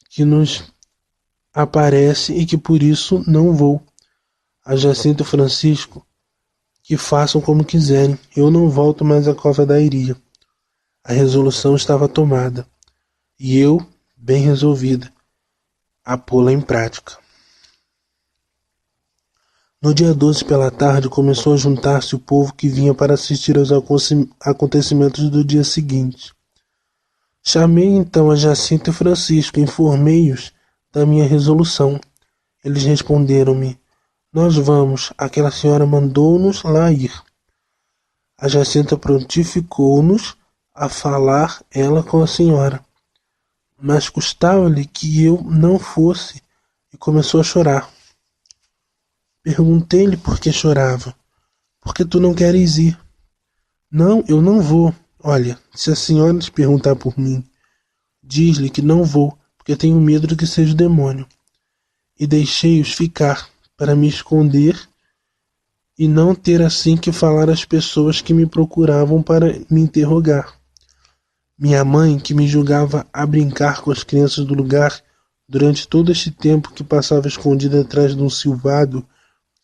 que nos aparece e que por isso não vou. A Jacinto e Francisco, que façam como quiserem, eu não volto mais à cova da Iria. A resolução estava tomada, e eu, bem resolvida, a pô-la em prática. No dia 12 pela tarde começou a juntar-se o povo que vinha para assistir aos acontecimentos do dia seguinte. Chamei então a Jacinto e Francisco e informei-os da minha resolução. Eles responderam-me: nós vamos, aquela senhora mandou-nos lá ir. A Jacinta prontificou-nos a falar ela com a senhora, mas custava-lhe que eu não fosse e começou a chorar. Perguntei-lhe por que chorava. Por que tu não queres ir? Não, eu não vou. Olha, se a senhora te perguntar por mim, diz-lhe que não vou, porque tenho medo de que seja o demônio. E deixei-os ficar, para me esconder e não ter assim que falar às pessoas que me procuravam para me interrogar. Minha mãe, que me julgava a brincar com as crianças do lugar, durante todo este tempo que passava escondida atrás de um silvado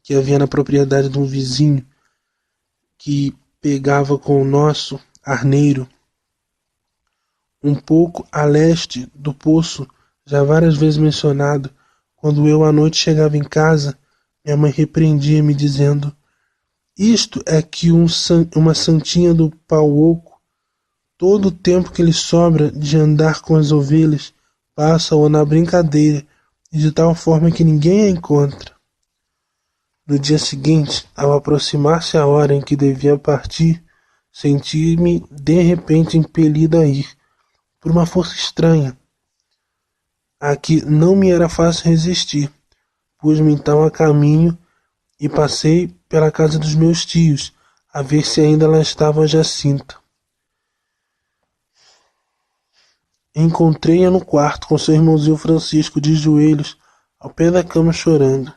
que havia na propriedade de um vizinho, que pegava com o nosso arneiro, um pouco a leste do poço, já várias vezes mencionado. Quando eu à noite chegava em casa, minha mãe repreendia-me dizendo: isto é que uma santinha do pau oco, todo o tempo que lhe sobra de andar com as ovelhas, passa-o na brincadeira, e de tal forma que ninguém a encontra. No dia seguinte, ao aproximar-se a hora em que devia partir, senti-me de repente impelido a ir, por uma força estranha, a que não me era fácil resistir. Pus-me então a caminho e passei pela casa dos meus tios, a ver se ainda lá estava a Jacinta. Encontrei-a no quarto com seu irmãozinho Francisco de joelhos, ao pé da cama chorando.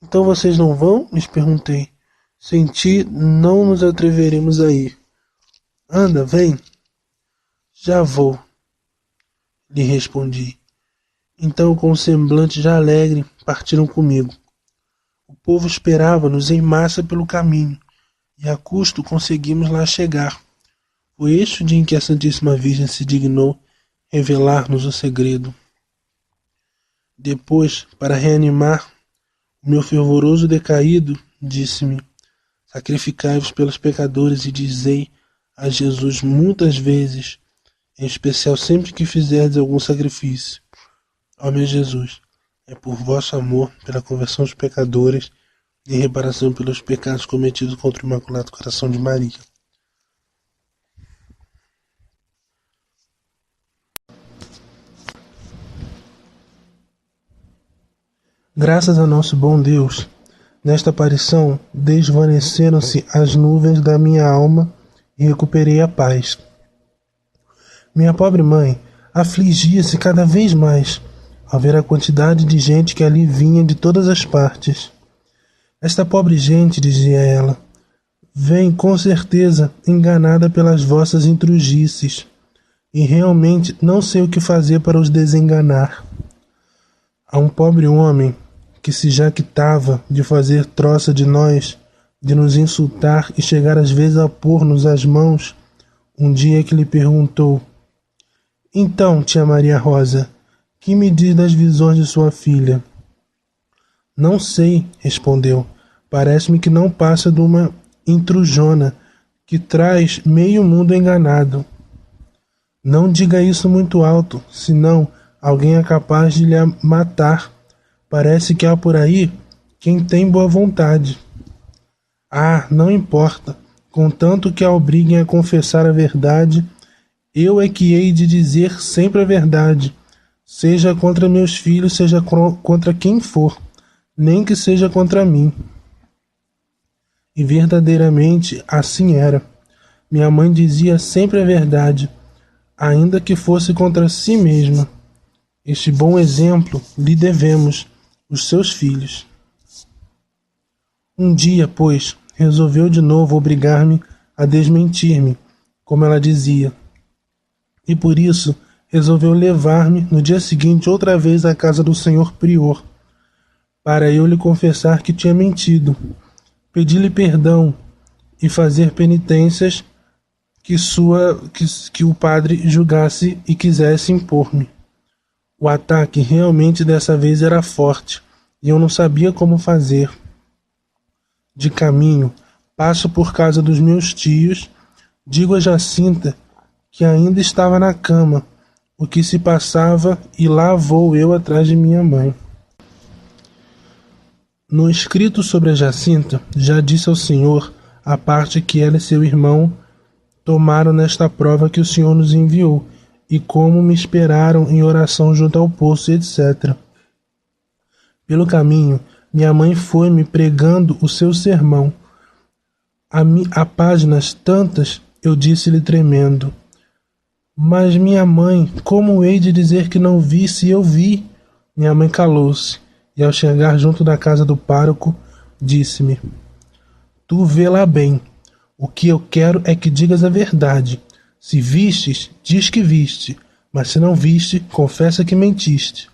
Então vocês não vão? Lhes perguntei. Sem ti não nos atreveremos a ir. Anda, vem. Já vou, lhe respondi. Então, com um semblante já alegre, partiram comigo. O povo esperava-nos em massa pelo caminho, e a custo conseguimos lá chegar. Foi este o dia em que a Santíssima Virgem se dignou revelar-nos o segredo. Depois, para reanimar o meu fervoroso decaído, disse-me: sacrificai-vos pelos pecadores e dizei a Jesus muitas vezes, em especial sempre que fizerdes algum sacrifício: ó meu Jesus, é por vosso amor, pela conversão dos pecadores e reparação pelos pecados cometidos contra o Imaculado Coração de Maria. Graças a nosso bom Deus, nesta aparição desvaneceram-se as nuvens da minha alma e recuperei a paz. Minha pobre mãe afligia-se cada vez mais ao ver a quantidade de gente que ali vinha de todas as partes. Esta pobre gente, dizia ela, vem com certeza enganada pelas vossas intrugices, e realmente não sei o que fazer para os desenganar. A um pobre homem que se jactava de fazer troça de nós, de nos insultar e chegar às vezes a pôr-nos as mãos, um dia que lhe perguntou: Então, tia Maria Rosa, que me diz das visões de sua filha? Não sei, respondeu. Parece-me que não passa de uma intrujona que traz meio mundo enganado. Não diga isso muito alto, senão alguém é capaz de lhe matar. Parece que há por aí quem tem boa vontade. Ah, não importa. Contanto que a obriguem a confessar a verdade, eu é que hei de dizer sempre a verdade, seja contra meus filhos, seja contra quem for, nem que seja contra mim. E verdadeiramente assim era. Minha mãe dizia sempre a verdade, ainda que fosse contra si mesma. Este bom exemplo lhe devemos, os seus filhos. Um dia, pois, resolveu de novo obrigar-me a desmentir-me, como ela dizia. E por isso resolveu levar-me no dia seguinte outra vez à casa do senhor prior, para eu lhe confessar que tinha mentido, pedir-lhe perdão e fazer penitências que o padre julgasse e quisesse impor-me. O ataque realmente dessa vez era forte, e eu não sabia como fazer. De caminho, passo por casa dos meus tios, digo a Jacinta que ainda estava na cama, o que se passava, e lá vou eu atrás de minha mãe. No escrito sobre a Jacinta, já disse ao senhor a parte que ela e seu irmão tomaram nesta prova que o senhor nos enviou, e como me esperaram em oração junto ao poço, etc. Pelo caminho, minha mãe foi-me pregando o seu sermão. A páginas tantas, eu disse-lhe tremendo: Mas minha mãe, como hei de dizer que não vi se eu vi? Minha mãe calou-se, e ao chegar junto da casa do pároco, disse-me: Tu vê lá bem. O que eu quero é que digas a verdade. Se vistes, diz que viste, mas se não viste, confessa que mentiste.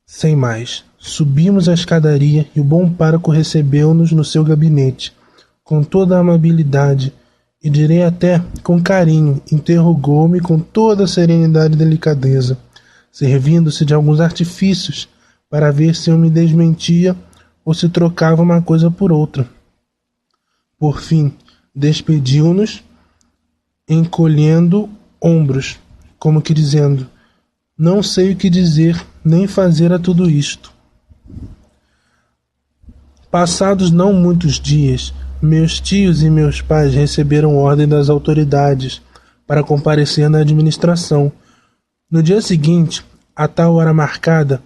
Sem mais, subimos a escadaria e o bom pároco recebeu-nos no seu gabinete, com toda a amabilidade, e direi até com carinho, interrogou-me com toda a serenidade e delicadeza, servindo-se de alguns artifícios para ver se eu me desmentia ou se trocava uma coisa por outra. Por fim, despediu-nos, encolhendo ombros, como que dizendo: Não sei o que dizer nem fazer a tudo isto. Passados não muitos dias, meus tios e meus pais receberam ordem das autoridades para comparecer na administração. No dia seguinte, a tal hora marcada,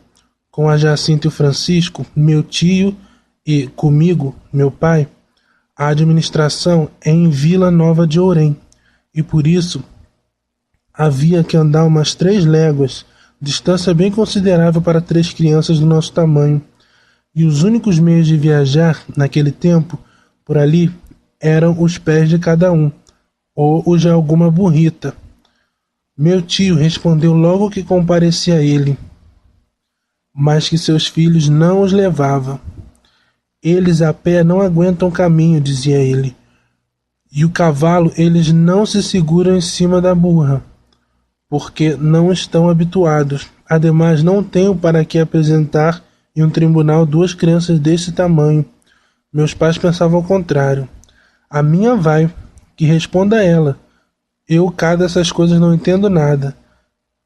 com a Jacinta e o Francisco, meu tio e, comigo, meu pai, a administração é em Vila Nova de Ourém, e por isso havia que andar umas 3 léguas, distância bem considerável para 3 crianças do nosso tamanho, e os únicos meios de viajar, naquele tempo, por ali, eram os pés de cada um, ou os de alguma burrita. Meu tio respondeu logo que comparecia a ele, mas que seus filhos não os levavam. Eles a pé não aguentam caminho, dizia ele, e o cavalo eles não se seguram em cima da burra, porque não estão habituados. Ademais, não tenho para que apresentar em um tribunal 2 crianças desse tamanho. Meus pais pensavam ao contrário. A minha vai, que responda ela. Eu cá dessas coisas não entendo nada.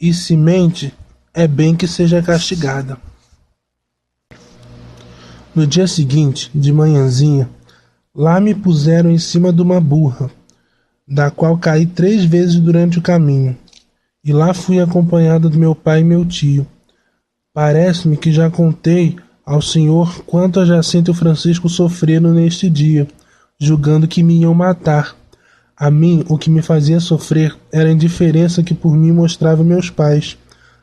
E se mente, é bem que seja castigada. No dia seguinte, de manhãzinha, lá me puseram em cima de uma burra, da qual caí 3 vezes durante o caminho, e lá fui acompanhado do meu pai e meu tio. Parece-me que já contei ao senhor quanto a Jacinta e o Francisco sofreram neste dia, julgando que me iam matar. A mim, o que me fazia sofrer era a indiferença que por mim mostravam meus pais,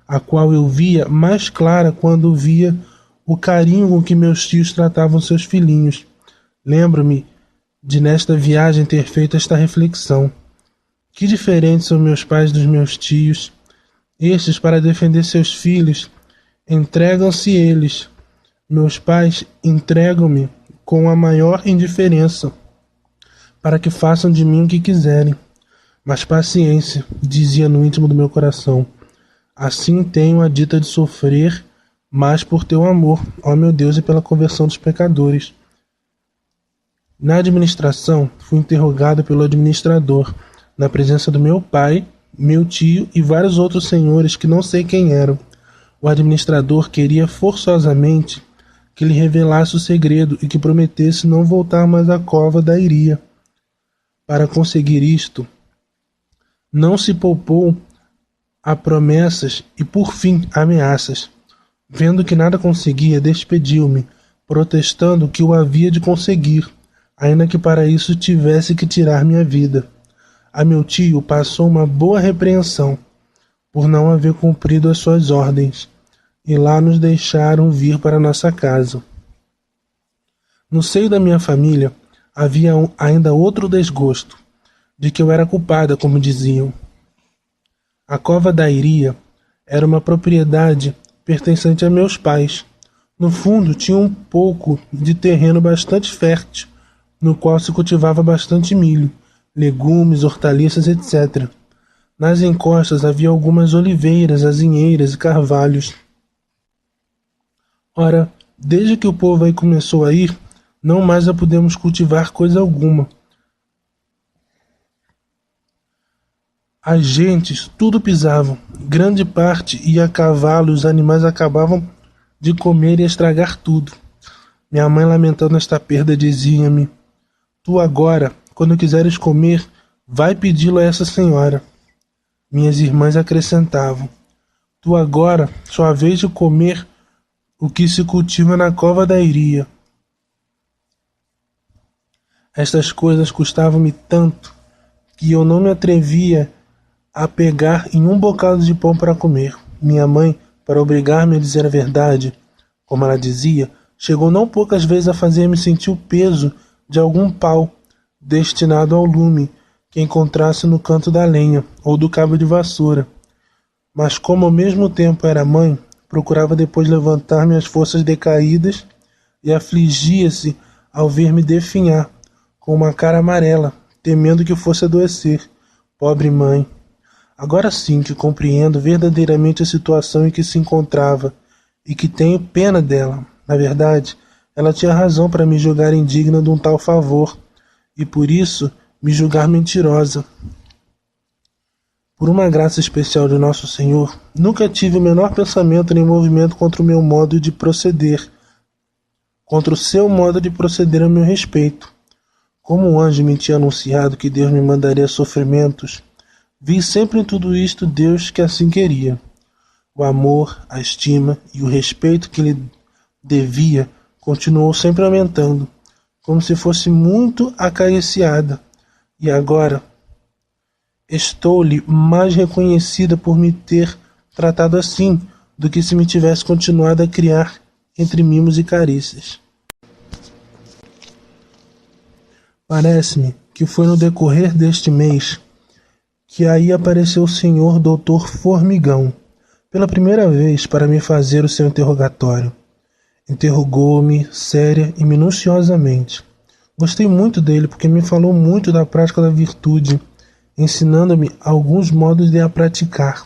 a qual eu via mais clara quando via o carinho com que meus tios tratavam seus filhinhos. Lembro-me de nesta viagem ter feito esta reflexão. Que diferentes são meus pais dos meus tios. Estes, para defender seus filhos, entregam-se eles. Meus pais entregam-me com a maior indiferença, para que façam de mim o que quiserem. Mas paciência, dizia no íntimo do meu coração. Assim tenho a dita de sofrer, mas por teu amor, ó meu Deus, e pela conversão dos pecadores. Na administração, fui interrogado pelo administrador, na presença do meu pai, meu tio e vários outros senhores que não sei quem eram. O administrador queria forçosamente que lhe revelasse o segredo e que prometesse não voltar mais à cova da Iria. Para conseguir isto, não se poupou a promessas e, por fim, ameaças. Vendo que nada conseguia, despediu-me, protestando que o havia de conseguir, ainda que para isso tivesse que tirar minha vida. A meu tio passou uma boa repreensão por não haver cumprido as suas ordens, e lá nos deixaram vir para nossa casa. No seio da minha família havia ainda outro desgosto, de que eu era culpada, como diziam. A cova da Iria era uma propriedade pertencente a meus pais. No fundo tinha um pouco de terreno bastante fértil, no qual se cultivava bastante milho, legumes, hortaliças, etc. Nas encostas havia algumas oliveiras, azinheiras e carvalhos. Ora, desde que o povo aí começou a ir, não mais a pudemos cultivar coisa alguma. As gentes tudo pisavam, grande parte ia a cavalo e os animais acabavam de comer e estragar tudo. Minha mãe, lamentando esta perda, dizia-me: Tu agora, quando quiseres comer, vai pedi-lo a essa senhora. Minhas irmãs acrescentavam: Tu agora só havês de comer o que se cultiva na cova da Iria. Estas coisas custavam-me tanto que eu não me atrevia a pegar em um bocado de pão para comer. Minha mãe, para obrigar-me a dizer a verdade, como ela dizia, chegou não poucas vezes a fazer-me sentir o peso de algum pau destinado ao lume que encontrasse no canto da lenha ou do cabo de vassoura. Mas como ao mesmo tempo era mãe, procurava depois levantar minhas forças decaídas e afligia-se ao ver-me definhar, com uma cara amarela, temendo que fosse adoecer. Pobre mãe! Agora sim que compreendo verdadeiramente a situação em que se encontrava e que tenho pena dela. Na verdade, ela tinha razão para me julgar indigna de um tal favor e por isso me julgar mentirosa. Por uma graça especial de Nosso Senhor, nunca tive o menor pensamento nem movimento contra o meu modo de proceder, contra o seu modo de proceder a meu respeito. Como o anjo me tinha anunciado que Deus me mandaria sofrimentos, vi sempre em tudo isto Deus que assim queria. O amor, a estima e o respeito que lhe devia continuou sempre aumentando, como se fosse muito acariciada, e agora estou-lhe mais reconhecida por me ter tratado assim do que se me tivesse continuado a criar entre mimos e carícias. Parece-me que foi no decorrer deste mês que aí apareceu o senhor doutor Formigão, pela primeira vez para me fazer o seu interrogatório. Interrogou-me séria e minuciosamente. Gostei muito dele porque me falou muito da prática da virtude, ensinando-me alguns modos de a praticar.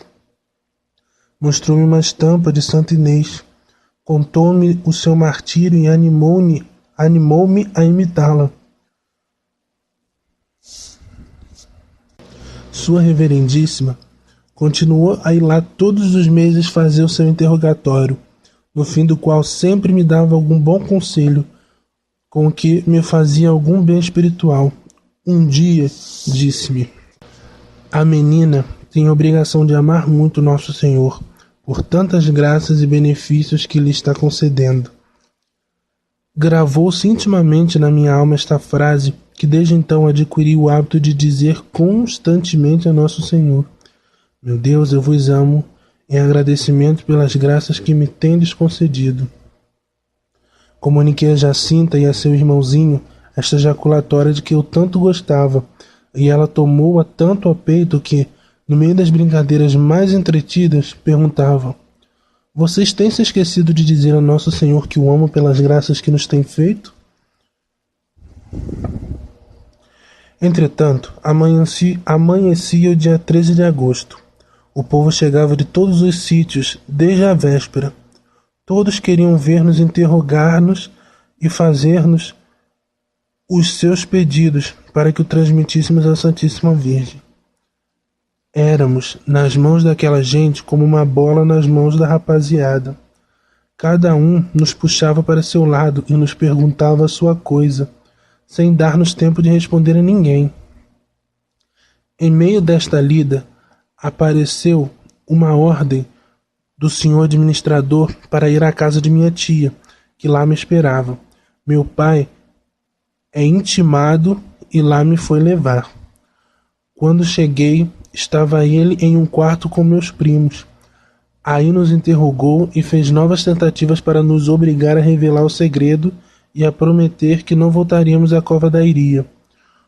Mostrou-me uma estampa de Santa Inês, contou-me o seu martírio e animou-me a imitá-la. Sua Reverendíssima continuou a ir lá todos os meses fazer o seu interrogatório, no fim do qual sempre me dava algum bom conselho, com o que me fazia algum bem espiritual. Um dia, disse-me: a menina tem a obrigação de amar muito Nosso Senhor, por tantas graças e benefícios que lhe está concedendo. Gravou-se intimamente na minha alma esta frase, que desde então adquiri o hábito de dizer constantemente a Nosso Senhor: meu Deus, eu vos amo, em agradecimento pelas graças que me tendes concedido. Comuniquei a Jacinta e a seu irmãozinho esta jaculatória de que eu tanto gostava, e ela tomou-a tanto a peito que, no meio das brincadeiras mais entretidas, perguntava: Vocês têm se esquecido de dizer a Nosso Senhor que o amo pelas graças que nos tem feito? Entretanto, amanhecia o dia 13 de agosto. O povo chegava de todos os sítios, desde a véspera. Todos queriam ver-nos, interrogar-nos e fazer-nos os seus pedidos para que o transmitíssemos à Santíssima Virgem. Éramos, nas mãos daquela gente, como uma bola nas mãos da rapaziada. Cada um nos puxava para seu lado e nos perguntava a sua coisa, sem dar-nos tempo de responder a ninguém. Em meio desta lida, apareceu uma ordem do senhor administrador para ir à casa de minha tia, que lá me esperava. Meu pai é intimado e lá me foi levar. Quando cheguei, estava ele em um quarto com meus primos. Aí nos interrogou e fez novas tentativas para nos obrigar a revelar o segredo e a prometer que não voltaríamos à cova da Iria.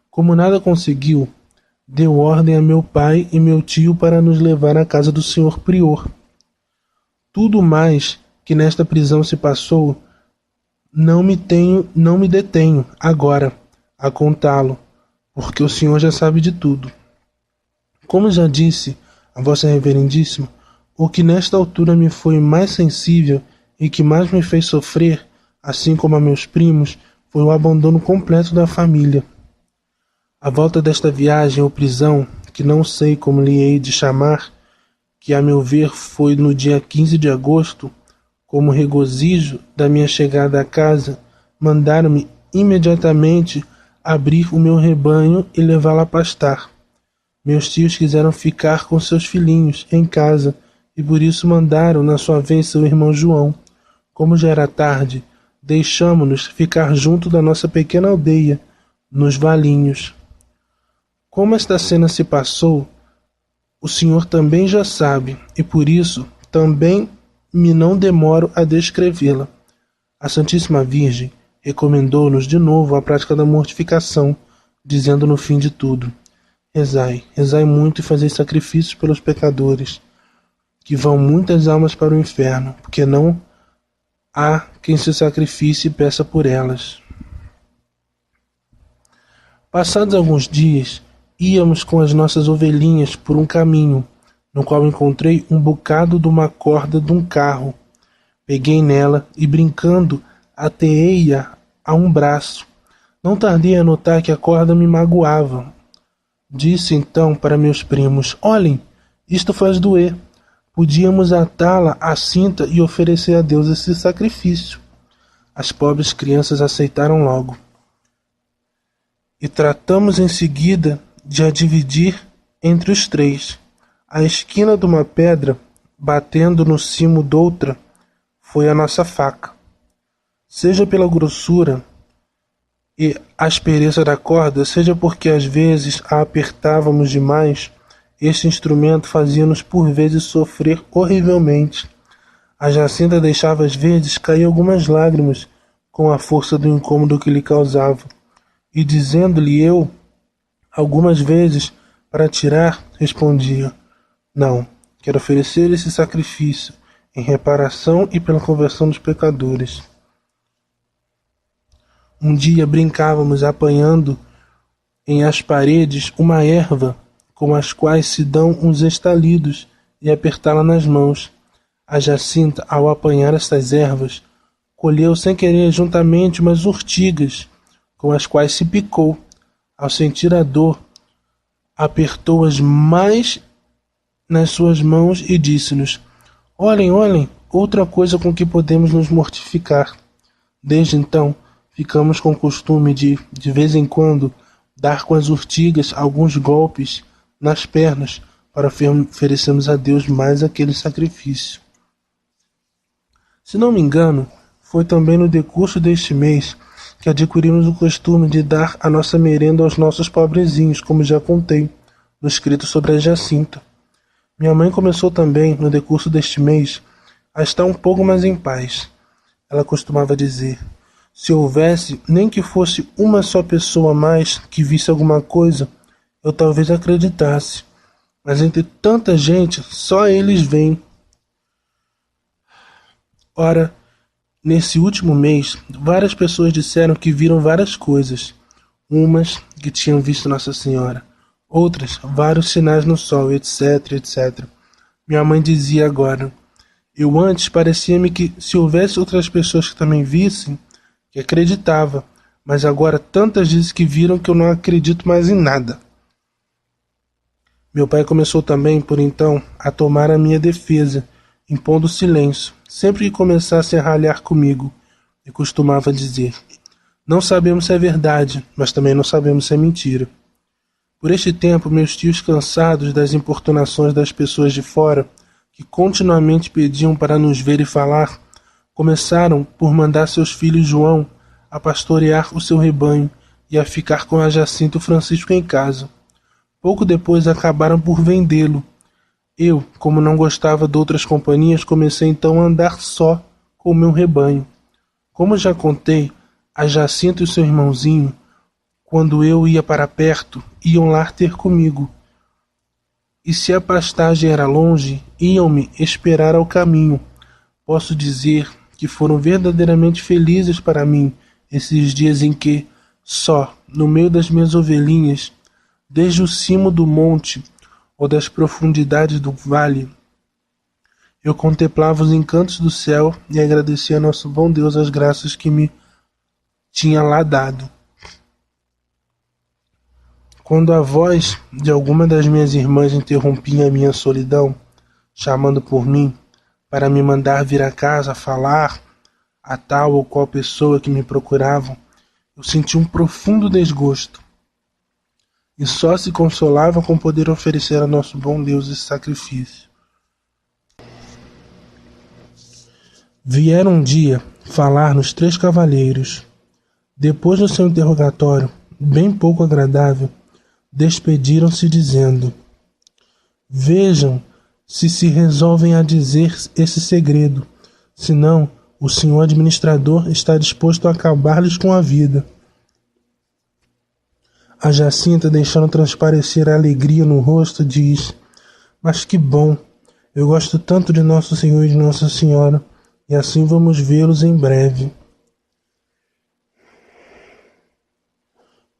Como nada conseguiu, deu ordem a meu pai e meu tio para nos levar à casa do senhor prior. Tudo mais que nesta prisão se passou, não me detenho agora a contá-lo, porque o senhor já sabe de tudo. Como já disse a vossa reverendíssima, o que nesta altura me foi mais sensível e que mais me fez sofrer, assim como a meus primos, foi o abandono completo da família. A volta desta viagem ou prisão, que não sei como lhe hei de chamar, que a meu ver foi no dia 15 de agosto, como regozijo da minha chegada à casa, mandaram-me imediatamente abrir o meu rebanho e levá-lo a pastar. Meus tios quiseram ficar com seus filhinhos em casa e por isso mandaram na sua vez seu irmão João. Como já era tarde, deixamo-nos ficar junto da nossa pequena aldeia, nos valinhos. Como esta cena se passou, o senhor também já sabe, e por isso também me não demoro a descrevê-la. A Santíssima Virgem recomendou-nos de novo a prática da mortificação, dizendo no fim de tudo: Rezai, rezai muito e fazei sacrifícios pelos pecadores, que vão muitas almas para o inferno, porque não há quem se sacrifique e peça por elas. Passados alguns dias, íamos com as nossas ovelhinhas por um caminho, no qual encontrei um bocado de uma corda de um carro. Peguei nela e, brincando, ateei-a a um braço. Não tardei a notar que a corda me magoava. Disse então para meus primos: Olhem, isto faz doer. Podíamos atá-la à cinta e oferecer a Deus esse sacrifício. As pobres crianças aceitaram logo. E tratamos em seguida de a dividir entre os três. A esquina de uma pedra, batendo no cimo doutra, foi a nossa faca. Seja pela grossura e aspereza da corda, seja porque às vezes a apertávamos demais, este instrumento fazia-nos por vezes sofrer horrivelmente. A Jacinta deixava às vezes cair algumas lágrimas com a força do incômodo que lhe causava, e dizendo-lhe eu, algumas vezes, para tirar, respondia: Não, quero oferecer esse sacrifício em reparação e pela conversão dos pecadores. Um dia brincávamos apanhando em as paredes uma erva com as quais se dão uns estalidos e apertá-la nas mãos. A Jacinta, ao apanhar estas ervas, colheu sem querer juntamente umas urtigas com as quais se picou. Ao sentir a dor, apertou-as mais nas suas mãos e disse-nos: Olhem, olhem, outra coisa com que podemos nos mortificar. Desde então, ficamos com o costume de vez em quando, dar com as urtigas alguns golpes nas pernas para oferecermos a Deus mais aquele sacrifício. Se não me engano, foi também no decurso deste mês que adquirimos o costume de dar a nossa merenda aos nossos pobrezinhos, como já contei, no escrito sobre a Jacinta. Minha mãe começou também, no decurso deste mês, a estar um pouco mais em paz. Ela costumava dizer: Se houvesse nem que fosse uma só pessoa a mais que visse alguma coisa, eu talvez acreditasse. Mas entre tanta gente, só eles veem. Ora, nesse último mês, várias pessoas disseram que viram várias coisas. Umas que tinham visto Nossa Senhora, outras vários sinais no sol, etc, etc. Minha mãe dizia agora: eu antes parecia-me que se houvesse outras pessoas que também vissem, que acreditava, mas agora tantas dizem que viram que eu não acredito mais em nada. Meu pai começou também, por então, a tomar a minha defesa, impondo silêncio, sempre que começasse a ralhar comigo, e costumava dizer: não sabemos se é verdade, mas também não sabemos se é mentira. Por este tempo, meus tios, cansados das importunações das pessoas de fora, que continuamente pediam para nos ver e falar, começaram por mandar seus filhos João a pastorear o seu rebanho e a ficar com a Jacinta e o Francisco em casa. Pouco depois acabaram por vendê-lo. Eu, como não gostava de outras companhias, comecei então a andar só com o meu rebanho. Como já contei, a Jacinta e o seu irmãozinho, quando eu ia para perto, iam lá ter comigo. E se a pastagem era longe, iam-me esperar ao caminho. Posso dizer que foram verdadeiramente felizes para mim esses dias em que, só, no meio das minhas ovelhinhas, desde o cimo do monte ou das profundidades do vale, eu contemplava os encantos do céu e agradecia a nosso bom Deus as graças que me tinha lá dado. Quando a voz de alguma das minhas irmãs interrompia a minha solidão, chamando por mim, para me mandar vir a casa falar a tal ou qual pessoa que me procuravam, eu senti um profundo desgosto. E só se consolava com poder oferecer a nosso bom Deus esse sacrifício. Vieram um dia falar nos 3 cavalheiros. Depois do seu interrogatório, bem pouco agradável, despediram-se dizendo: vejam se resolvem a dizer esse segredo, senão o senhor administrador está disposto a acabar-lhes com a vida. A Jacinta, deixando transparecer a alegria no rosto, diz: mas que bom! Eu gosto tanto de Nosso Senhor e de Nossa Senhora, e assim vamos vê-los em breve.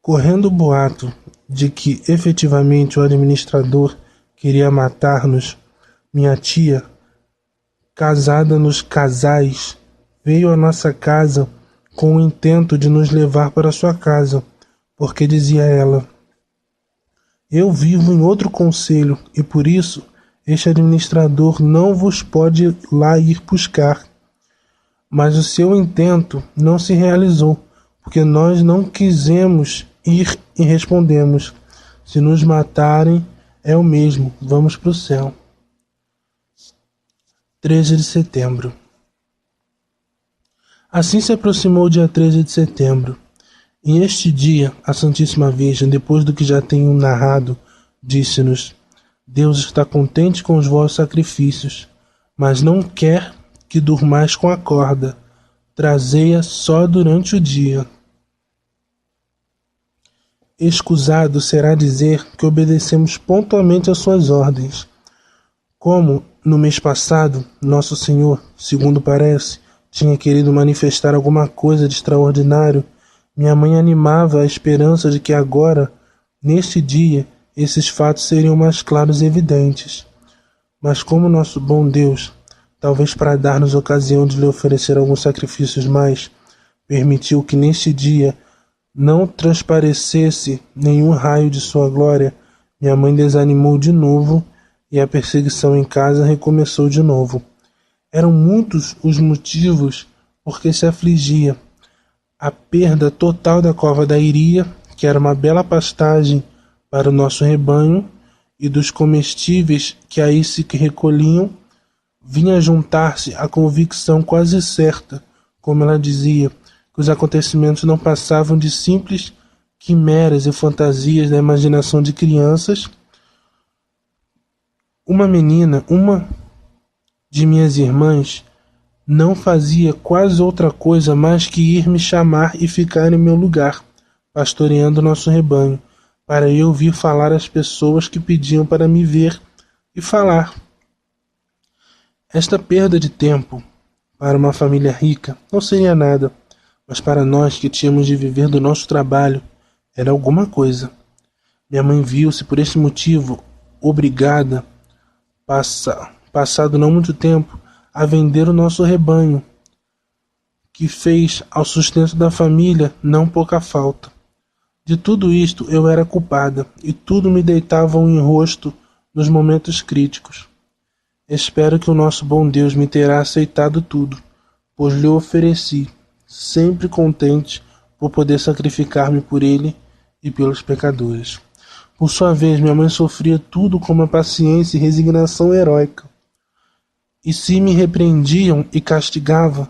Correndo o boato de que efetivamente o administrador queria matar-nos, minha tia, casada nos casais, veio à nossa casa com o intento de nos levar para sua casa, porque dizia ela: eu vivo em outro concelho e por isso este administrador não vos pode lá ir buscar. Mas o seu intento não se realizou, porque nós não quisemos ir e respondemos: se nos matarem, é o mesmo, vamos para o céu. 13 de setembro. Assim se aproximou o dia 13 de setembro. E este dia, a Santíssima Virgem, depois do que já tenho narrado, disse-nos: Deus está contente com os vossos sacrifícios, mas não quer que durmais com a corda. Trazei-a só durante o dia. Escusado será dizer que obedecemos pontualmente às suas ordens. Como, no mês passado, Nosso Senhor, segundo parece, tinha querido manifestar alguma coisa de extraordinário, minha mãe animava a esperança de que agora, neste dia, esses fatos seriam mais claros e evidentes. Mas como nosso bom Deus, talvez para dar-nos ocasião de lhe oferecer alguns sacrifícios mais, permitiu que neste dia não transparecesse nenhum raio de sua glória, minha mãe desanimou de novo e a perseguição em casa recomeçou de novo. Eram muitos os motivos por que se afligia. A perda total da cova da Iria, que era uma bela pastagem para o nosso rebanho, e dos comestíveis que aí se recolhiam, vinha a juntar-se a convicção quase certa, como ela dizia, que os acontecimentos não passavam de simples quimeras e fantasias da imaginação de crianças. Uma menina, uma de minhas irmãs, não fazia quase outra coisa mais que ir me chamar e ficar em meu lugar, pastoreando nosso rebanho, para eu ouvir falar às pessoas que pediam para me ver e falar. Esta perda de tempo para uma família rica não seria nada, mas para nós que tínhamos de viver do nosso trabalho era alguma coisa. Minha mãe viu-se por esse motivo obrigada, passado não muito tempo, a vender o nosso rebanho, que fez ao sustento da família não pouca falta. De tudo isto eu era culpada, e tudo me deitava em rosto nos momentos críticos. Espero que o nosso bom Deus me terá aceitado tudo, pois lhe ofereci, sempre contente por poder sacrificar-me por ele e pelos pecadores. Por sua vez, minha mãe sofria tudo com uma paciência e resignação heróica. E se me repreendiam e castigavam,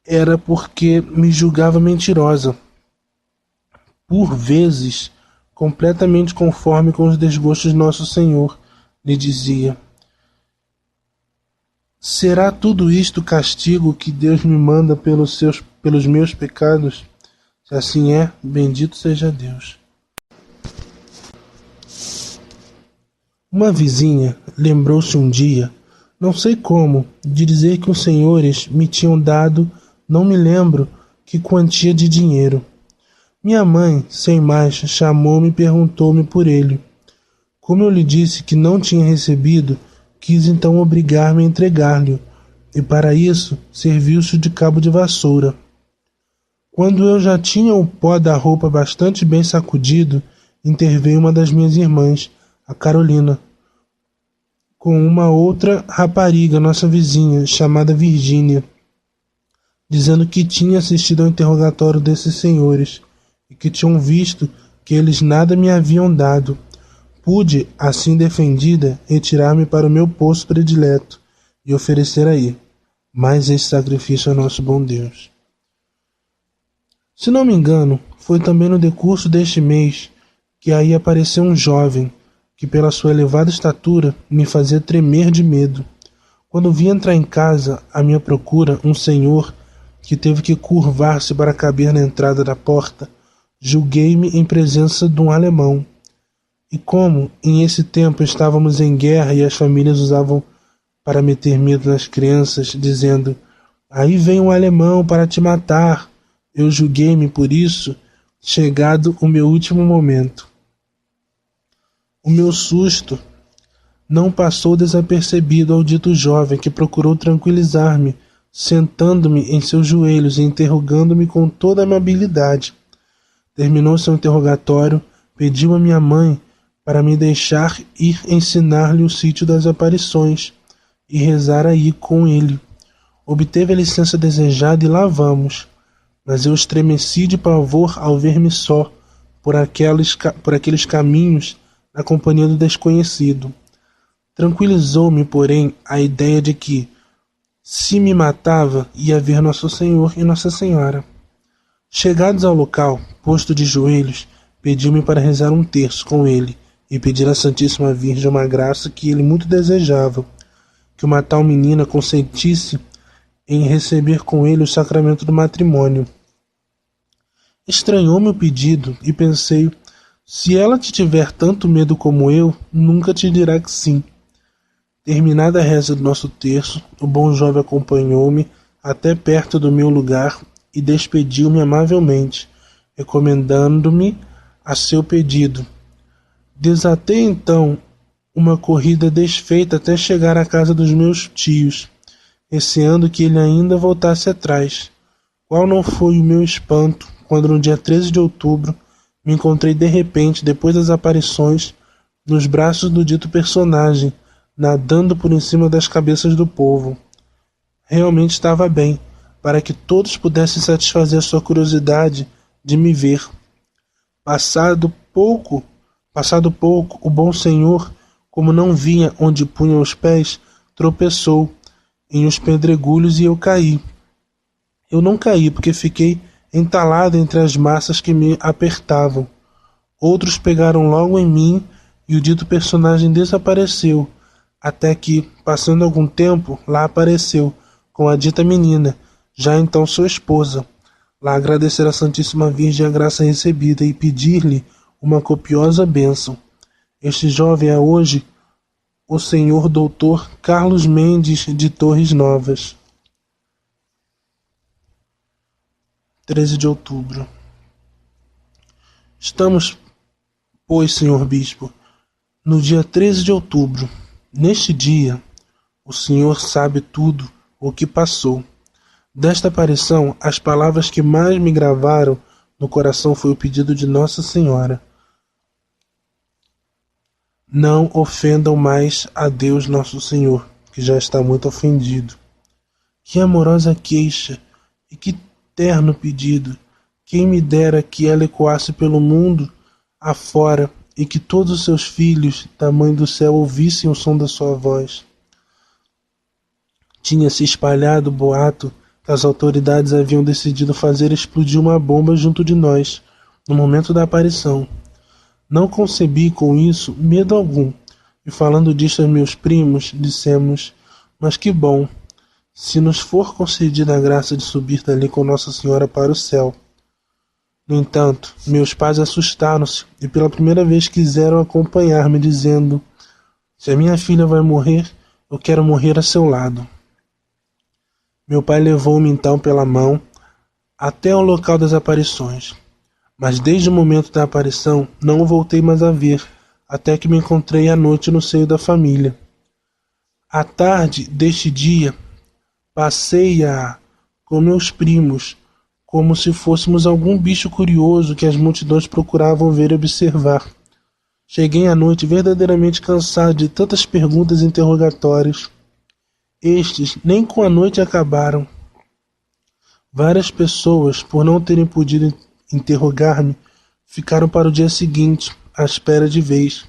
era porque me julgava mentirosa, por vezes completamente conforme com os desgostos de nosso Senhor, lhe dizia: será tudo isto castigo que Deus me manda pelos meus pecados? Se assim é, bendito seja Deus. Uma vizinha lembrou-se um dia, não sei como, de dizer que os senhores me tinham dado, não me lembro que quantia de dinheiro. Minha mãe, sem mais, chamou-me e perguntou-me por ele. Como eu lhe disse que não tinha recebido, quis então obrigar-me a entregar-lhe, e para isso serviu-se de cabo de vassoura. Quando eu já tinha o pó da roupa bastante bem sacudido, interveio uma das minhas irmãs, a Carolina, com uma outra rapariga, nossa vizinha, chamada Virgínia, dizendo que tinha assistido ao interrogatório desses senhores e que tinham visto que eles nada me haviam dado. Pude, assim defendida, retirar-me para o meu posto predileto e oferecer aí mais esse sacrifício ao nosso bom Deus. Se não me engano, foi também no decurso deste mês que aí apareceu um jovem que, pela sua elevada estatura, me fazia tremer de medo. Quando vi entrar em casa à minha procura um senhor que teve que curvar-se para caber na entrada da porta, julguei-me em presença de um alemão. E como, em esse tempo, estávamos em guerra e as famílias usavam para meter medo nas crianças, dizendo: aí vem um alemão para te matar, eu julguei-me por isso, chegado o meu último momento. O meu susto não passou desapercebido ao dito jovem que procurou tranquilizar-me, sentando-me em seus joelhos e interrogando-me com toda a amabilidade. Terminou seu interrogatório, pediu a minha mãe para me deixar ir ensinar-lhe o sítio das aparições e rezar aí com ele. Obteve a licença desejada e lá vamos, mas eu estremeci de pavor ao ver-me só por aqueles caminhos na companhia do desconhecido. Tranquilizou-me, porém, a ideia de que, se me matava, ia ver Nosso Senhor e Nossa Senhora. Chegados ao local, posto de joelhos, pediu-me para rezar um terço com ele e pedir à Santíssima Virgem uma graça que ele muito desejava, que uma tal menina consentisse em receber com ele o sacramento do matrimônio. Estranhou-me o pedido e pensei: se ela te tiver tanto medo como eu, nunca te dirá que sim. Terminada a reza do nosso terço, o bom jovem acompanhou-me até perto do meu lugar e despediu-me amavelmente, recomendando-me a seu pedido. Desatei então uma corrida desfeita até chegar à casa dos meus tios, receando que ele ainda voltasse atrás. Qual não foi o meu espanto quando no dia 13 de outubro me encontrei de repente, depois das aparições, nos braços do dito personagem, nadando por em cima das cabeças do povo. Realmente estava bem, para que todos pudessem satisfazer a sua curiosidade de me ver. Passado pouco, o bom senhor, como não vinha onde punha os pés, tropeçou em os pedregulhos e eu caí. Eu não caí porque fiquei entalado entre as massas que me apertavam. Outros pegaram logo em mim e o dito personagem desapareceu, até que, passando algum tempo, lá apareceu, com a dita menina, já então sua esposa, lá agradecer à Santíssima Virgem a graça recebida e pedir-lhe uma copiosa bênção. Este jovem é hoje o senhor doutor Carlos Mendes de Torres Novas. 13 de outubro. Estamos, pois, senhor bispo, no dia 13 de outubro. Neste dia, o senhor sabe tudo o que passou. Desta aparição, as palavras que mais me gravaram no coração foi o pedido de Nossa Senhora. Não ofendam mais a Deus Nosso Senhor, que já está muito ofendido. Que amorosa queixa e que terno pedido! Quem me dera que ela ecoasse pelo mundo afora e que todos os seus filhos da Mãe do Céu ouvissem o som da sua voz. Tinha-se espalhado o boato que as autoridades haviam decidido fazer explodir uma bomba junto de nós, no momento da aparição. Não concebi com isso medo algum, e falando disto aos meus primos, dissemos, mas que bom, se nos for concedida a graça de subir dali com Nossa Senhora para o céu. No entanto, meus pais assustaram-se e pela primeira vez quiseram acompanhar-me, dizendo, se a minha filha vai morrer, eu quero morrer a seu lado. Meu pai levou-me então pela mão até o local das aparições, mas desde o momento da aparição não o voltei mais a ver, até que me encontrei à noite no seio da família. À tarde deste dia, passei-a com meus primos, como se fôssemos algum bicho curioso que as multidões procuravam ver e observar. Cheguei à noite verdadeiramente cansado de tantas perguntas e interrogatórios. Estes nem com a noite acabaram. Várias pessoas, por não terem podido interrogar-me, ficaram para o dia seguinte, à espera de vez.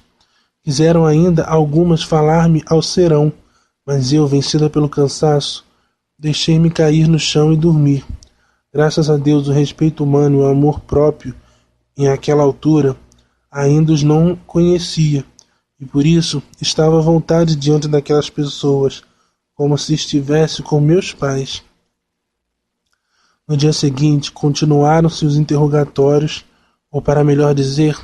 Quiseram ainda algumas falar-me ao serão, mas eu, vencida pelo cansaço, deixei-me cair no chão e dormir. Graças a Deus, o respeito humano e o amor próprio, em aquela altura, ainda os não conhecia, e por isso estava à vontade diante daquelas pessoas, como se estivesse com meus pais. No dia seguinte, continuaram-se os interrogatórios, ou para melhor dizer,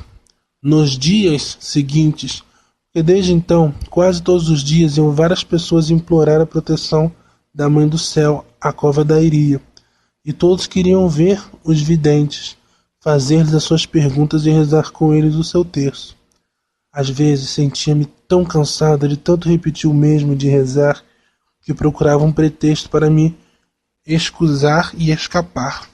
nos dias seguintes, porque desde então, quase todos os dias, iam várias pessoas implorar a proteção da Mãe do Céu à cova da Iria, e todos queriam ver os videntes, fazer-lhes as suas perguntas e rezar com eles o seu terço. Às vezes sentia-me tão cansada de tanto repetir o mesmo de rezar, que procurava um pretexto para me escusar e escapar.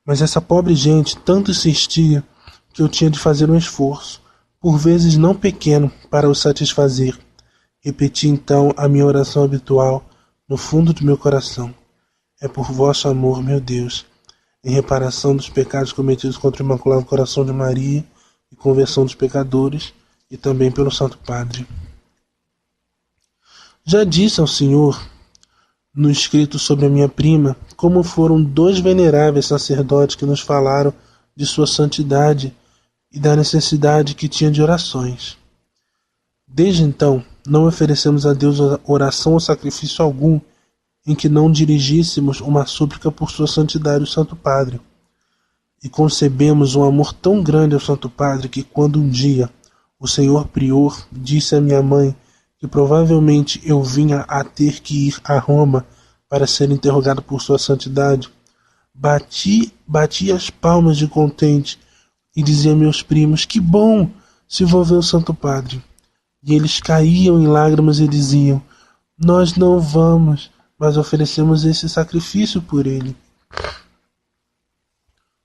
Mas essa pobre gente tanto insistia que eu tinha de fazer um esforço, por vezes não pequeno, para os satisfazer. Repeti então a minha oração habitual no fundo do meu coração. É por vosso amor, meu Deus, em reparação dos pecados cometidos contra o Imaculado Coração de Maria e conversão dos pecadores, e também pelo Santo Padre. Já disse ao Senhor, no escrito sobre a minha prima, como foram 2 veneráveis sacerdotes que nos falaram de sua santidade e da necessidade que tinha de orações. Desde então, não oferecemos a Deus oração ou sacrifício algum em que não dirigíssemos uma súplica por sua santidade, o Santo Padre. E concebemos um amor tão grande ao Santo Padre que quando um dia o senhor prior disse à minha mãe que provavelmente eu vinha a ter que ir a Roma para ser interrogado por sua santidade, bati as palmas de contente e dizia a meus primos, que bom, se vou ver o Santo Padre. E eles caíam em lágrimas e diziam, nós não vamos, mas oferecemos esse sacrifício por ele.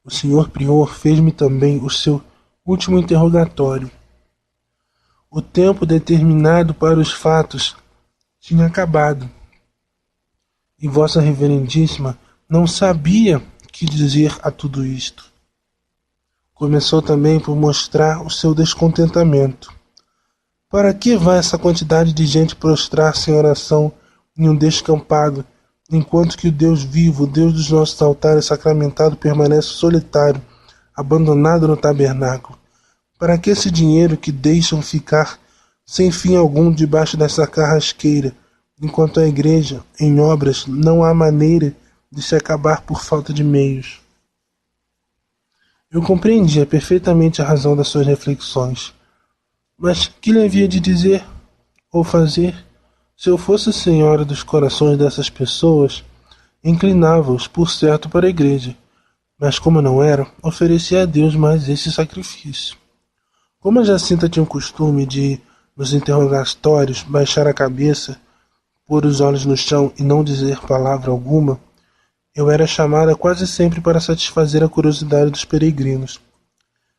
O senhor prior fez-me também o seu último interrogatório. O tempo determinado para os fatos tinha acabado, e Vossa Reverendíssima não sabia que dizer a tudo isto. Começou também por mostrar o seu descontentamento. Para que vai essa quantidade de gente prostrar-se em oração em um descampado, enquanto que o Deus vivo, o Deus dos nossos altares sacramentado, permanece solitário, abandonado no tabernáculo? Para que esse dinheiro que deixam ficar sem fim algum debaixo dessa carrasqueira, enquanto a igreja, em obras, não há maneira de se acabar por falta de meios. Eu compreendia perfeitamente a razão das suas reflexões, mas que lhe havia de dizer ou fazer? Se eu fosse senhora dos corações dessas pessoas, inclinava-os, por certo, para a igreja, mas como não era, oferecia a Deus mais esse sacrifício. Como a Jacinta tinha o costume de, nos interrogatórios, baixar a cabeça, pôr os olhos no chão e não dizer palavra alguma, eu era chamada quase sempre para satisfazer a curiosidade dos peregrinos.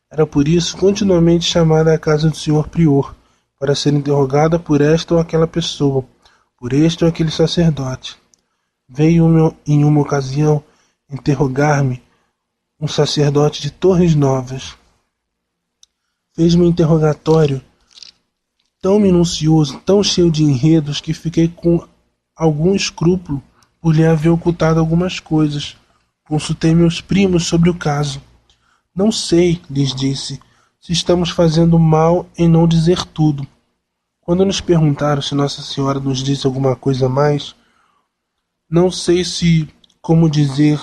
Era por isso continuamente chamada à casa do senhor prior, para ser interrogada por esta ou aquela pessoa, por este ou aquele sacerdote. Veio em uma ocasião interrogar-me um sacerdote de Torres Novas. Fez-me um interrogatório tão minucioso, tão cheio de enredos, que fiquei com algum escrúpulo por lhe haver ocultado algumas coisas. Consultei meus primos sobre o caso. Não sei, lhes disse, se estamos fazendo mal em não dizer tudo. Quando nos perguntaram se Nossa Senhora nos disse alguma coisa a mais, não sei se, como dizer,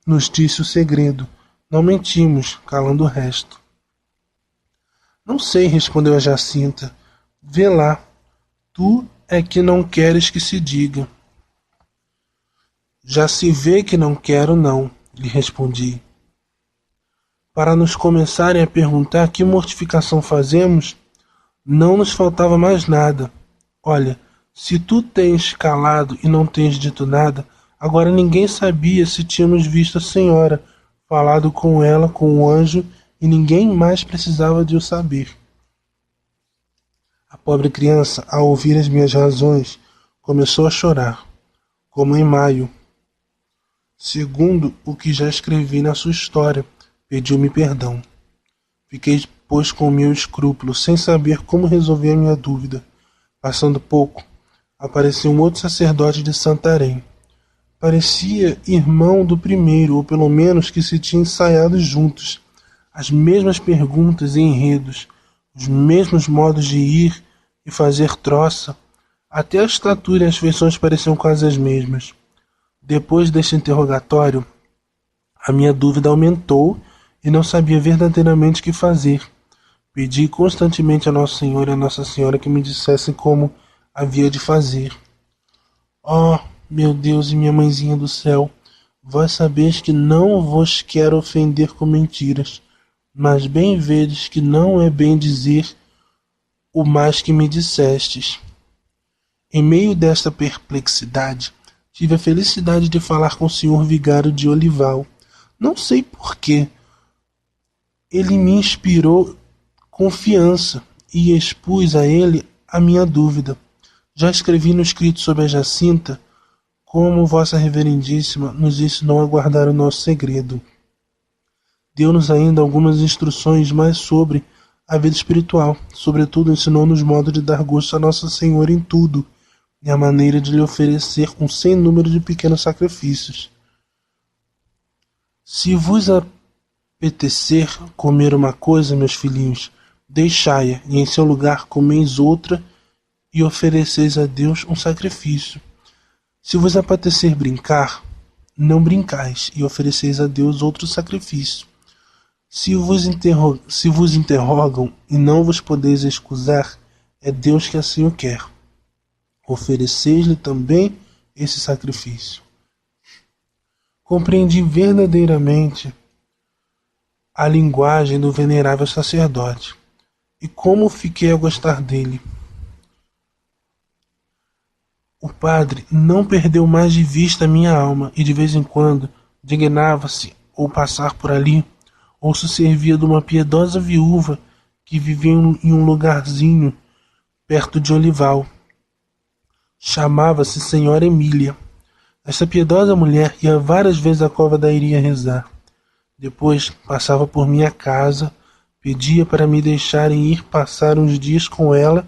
nos disse o segredo. Não mentimos, calando o resto. Não sei, respondeu a Jacinta. Vê lá, tu é que não queres que se diga. Já se vê que não quero, não, lhe respondi. Para nos começarem a perguntar que mortificação fazemos, não nos faltava mais nada. Olha, se tu tens calado e não tens dito nada, agora ninguém sabia se tínhamos visto a senhora, falado com ela, com o anjo, e ninguém mais precisava de o saber. A pobre criança, ao ouvir as minhas razões, começou a chorar, como em maio. Segundo o que já escrevi na sua história, pediu-me perdão. Fiquei, pois, com o meu escrúpulo, sem saber como resolver a minha dúvida. Passando pouco, apareceu um outro sacerdote de Santarém. Parecia irmão do primeiro, ou pelo menos que se tinham ensaiado juntos. As mesmas perguntas e enredos, os mesmos modos de ir e fazer troça. Até a estatura e as feições pareciam quase as mesmas. Depois deste interrogatório, a minha dúvida aumentou e não sabia verdadeiramente o que fazer. Pedi constantemente a Nosso Senhor e a Nossa Senhora que me dissessem como havia de fazer. Oh, meu Deus e minha mãezinha do céu, vós sabeis que não vos quero ofender com mentiras, mas bem vedes que não é bem dizer o mais que me dissestes. Em meio desta perplexidade, tive a felicidade de falar com o senhor vigário de Olival. Não sei por quê. Ele me inspirou confiança e expus a ele a minha dúvida. Já escrevi no escrito sobre a Jacinta, como Vossa Reverendíssima nos ensinou a guardar o nosso segredo. Deu-nos ainda algumas instruções mais sobre a vida espiritual. Sobretudo, ensinou-nos o modo de dar gosto a Nossa Senhora em tudo e a maneira de lhe oferecer um sem número de pequenos sacrifícios. Se vos apetecer comer uma coisa, meus filhinhos, deixai-a, e em seu lugar comeis outra, e ofereceis a Deus um sacrifício. Se vos apetecer brincar, não brincais, e ofereceis a Deus outro sacrifício. Se vos interrogam e não vos podeis excusar, é Deus que assim o quer. Ofereceis-lhe também esse sacrifício. Compreendi verdadeiramente a linguagem do venerável sacerdote, e como fiquei a gostar dele. O padre não perdeu mais de vista a minha alma, e de vez em quando dignava-se ou passar por ali, ou se servia de uma piedosa viúva que vivia em um lugarzinho perto de Olival. Chamava-se Senhora Emília. Essa piedosa mulher ia várias vezes à cova da Iria rezar. Depois passava por minha casa, pedia para me deixarem ir passar uns dias com ela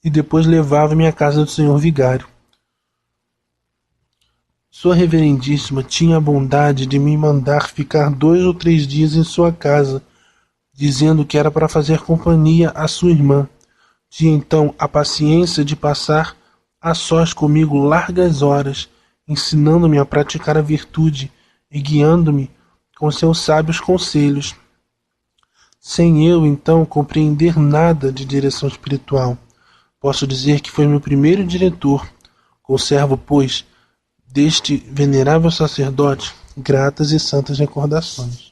e depois levava-me à casa do senhor vigário. Sua Reverendíssima tinha a bondade de me mandar ficar 2 ou 3 dias em sua casa, dizendo que era para fazer companhia à sua irmã. Tinha então a paciência de passar a sós comigo largas horas, ensinando-me a praticar a virtude e guiando-me com seus sábios conselhos. Sem eu, então, compreender nada de direção espiritual, posso dizer que foi meu primeiro diretor. Conservo, pois, deste venerável sacerdote gratas e santas recordações.